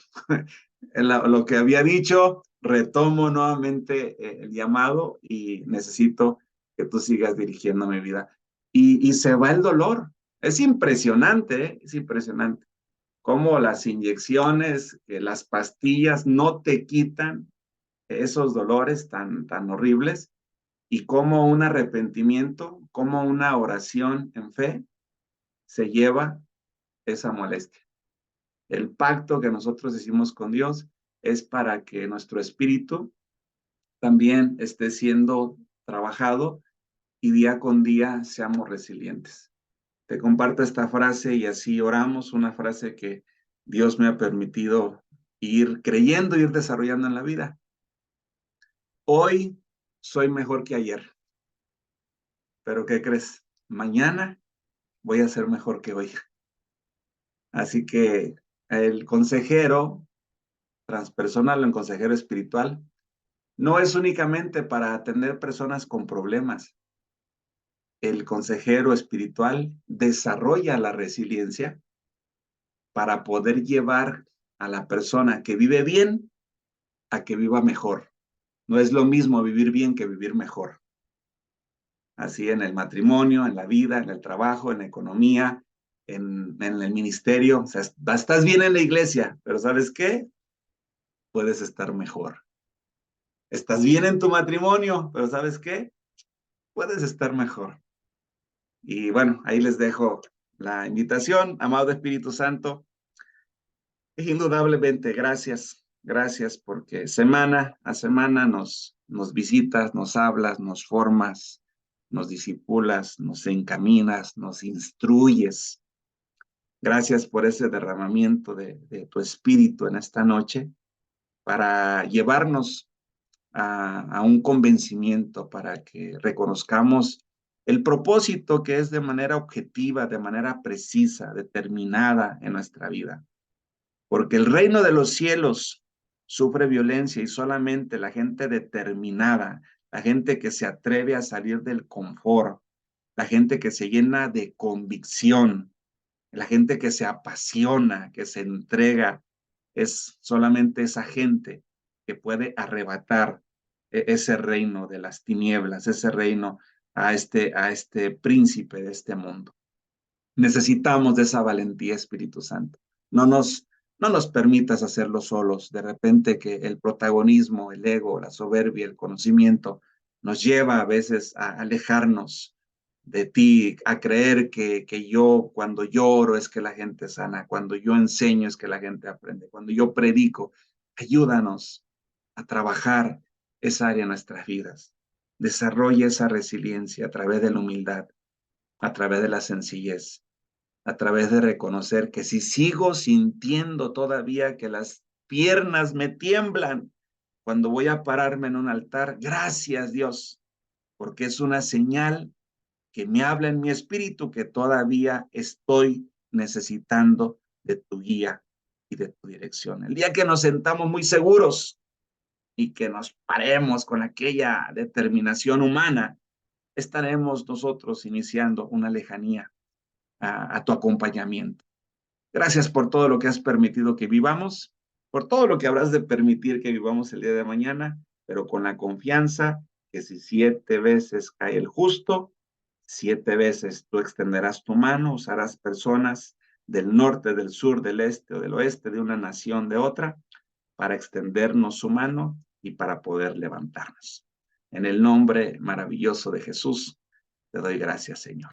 lo que había dicho, retomo nuevamente el llamado y necesito que tú sigas dirigiendo mi vida. Y se va el dolor. Es impresionante, es impresionante cómo las inyecciones, las pastillas no te quitan esos dolores tan horribles, y cómo un arrepentimiento, cómo una oración en fe se lleva esa molestia. El pacto que nosotros hicimos con Dios es para que nuestro espíritu también esté siendo trabajado y día con día seamos resilientes. Te comparto esta frase y así oramos, una frase que Dios me ha permitido ir creyendo, ir desarrollando en la vida. Hoy soy mejor que ayer, pero ¿qué crees? Mañana voy a ser mejor que hoy. Así que el consejero transpersonal, el consejero espiritual, no es únicamente para atender personas con problemas. El consejero espiritual desarrolla la resiliencia para poder llevar a la persona que vive bien a que viva mejor. No es lo mismo vivir bien que vivir mejor. Así en el matrimonio, en la vida, en el trabajo, en la economía, en el ministerio. O sea, estás bien en la iglesia, pero ¿sabes qué? Puedes estar mejor. Estás bien en tu matrimonio, pero ¿sabes qué? Puedes estar mejor. Y bueno, ahí les dejo la invitación, amado Espíritu Santo. Indudablemente, gracias, gracias, porque semana a semana nos visitas, nos hablas, nos formas, nos disipulas, nos encaminas, nos instruyes. Gracias por ese derramamiento de tu espíritu en esta noche para llevarnos a un convencimiento, para que reconozcamos el propósito que es de manera objetiva, de manera precisa, determinada en nuestra vida. Porque el reino de los cielos sufre violencia y solamente la gente determinada, la gente que se atreve a salir del confort, la gente que se llena de convicción, la gente que se apasiona, que se entrega, es solamente esa gente que puede arrebatar ese reino de las tinieblas, ese reino a este príncipe de este mundo. Necesitamos de esa valentía, Espíritu Santo. No No nos permitas hacerlo solos. De repente que el protagonismo, el ego, la soberbia, el conocimiento nos lleva a veces a alejarnos de ti, a creer que yo cuando lloro es que la gente sana, cuando yo enseño es que la gente aprende, cuando yo predico. Ayúdanos a trabajar esa área en nuestras vidas. Desarrolla esa resiliencia a través de la humildad, a través de la sencillez, a través de reconocer que si sigo sintiendo todavía que las piernas me tiemblan cuando voy a pararme en un altar, gracias Dios, porque es una señal que me habla en mi espíritu que todavía estoy necesitando de tu guía y de tu dirección. El día que nos sentamos muy seguros y que nos paremos con aquella determinación humana, estaremos nosotros iniciando una lejanía a tu acompañamiento. Gracias por todo lo que has permitido que vivamos, por todo lo que habrás de permitir que vivamos el día de mañana, pero con la confianza que si 7 veces cae el justo, 7 veces tú extenderás tu mano, usarás personas del norte, del sur, del este o del oeste, de una nación, de otra, para extendernos su mano y para poder levantarnos. En el nombre maravilloso de Jesús, te doy gracias, Señor.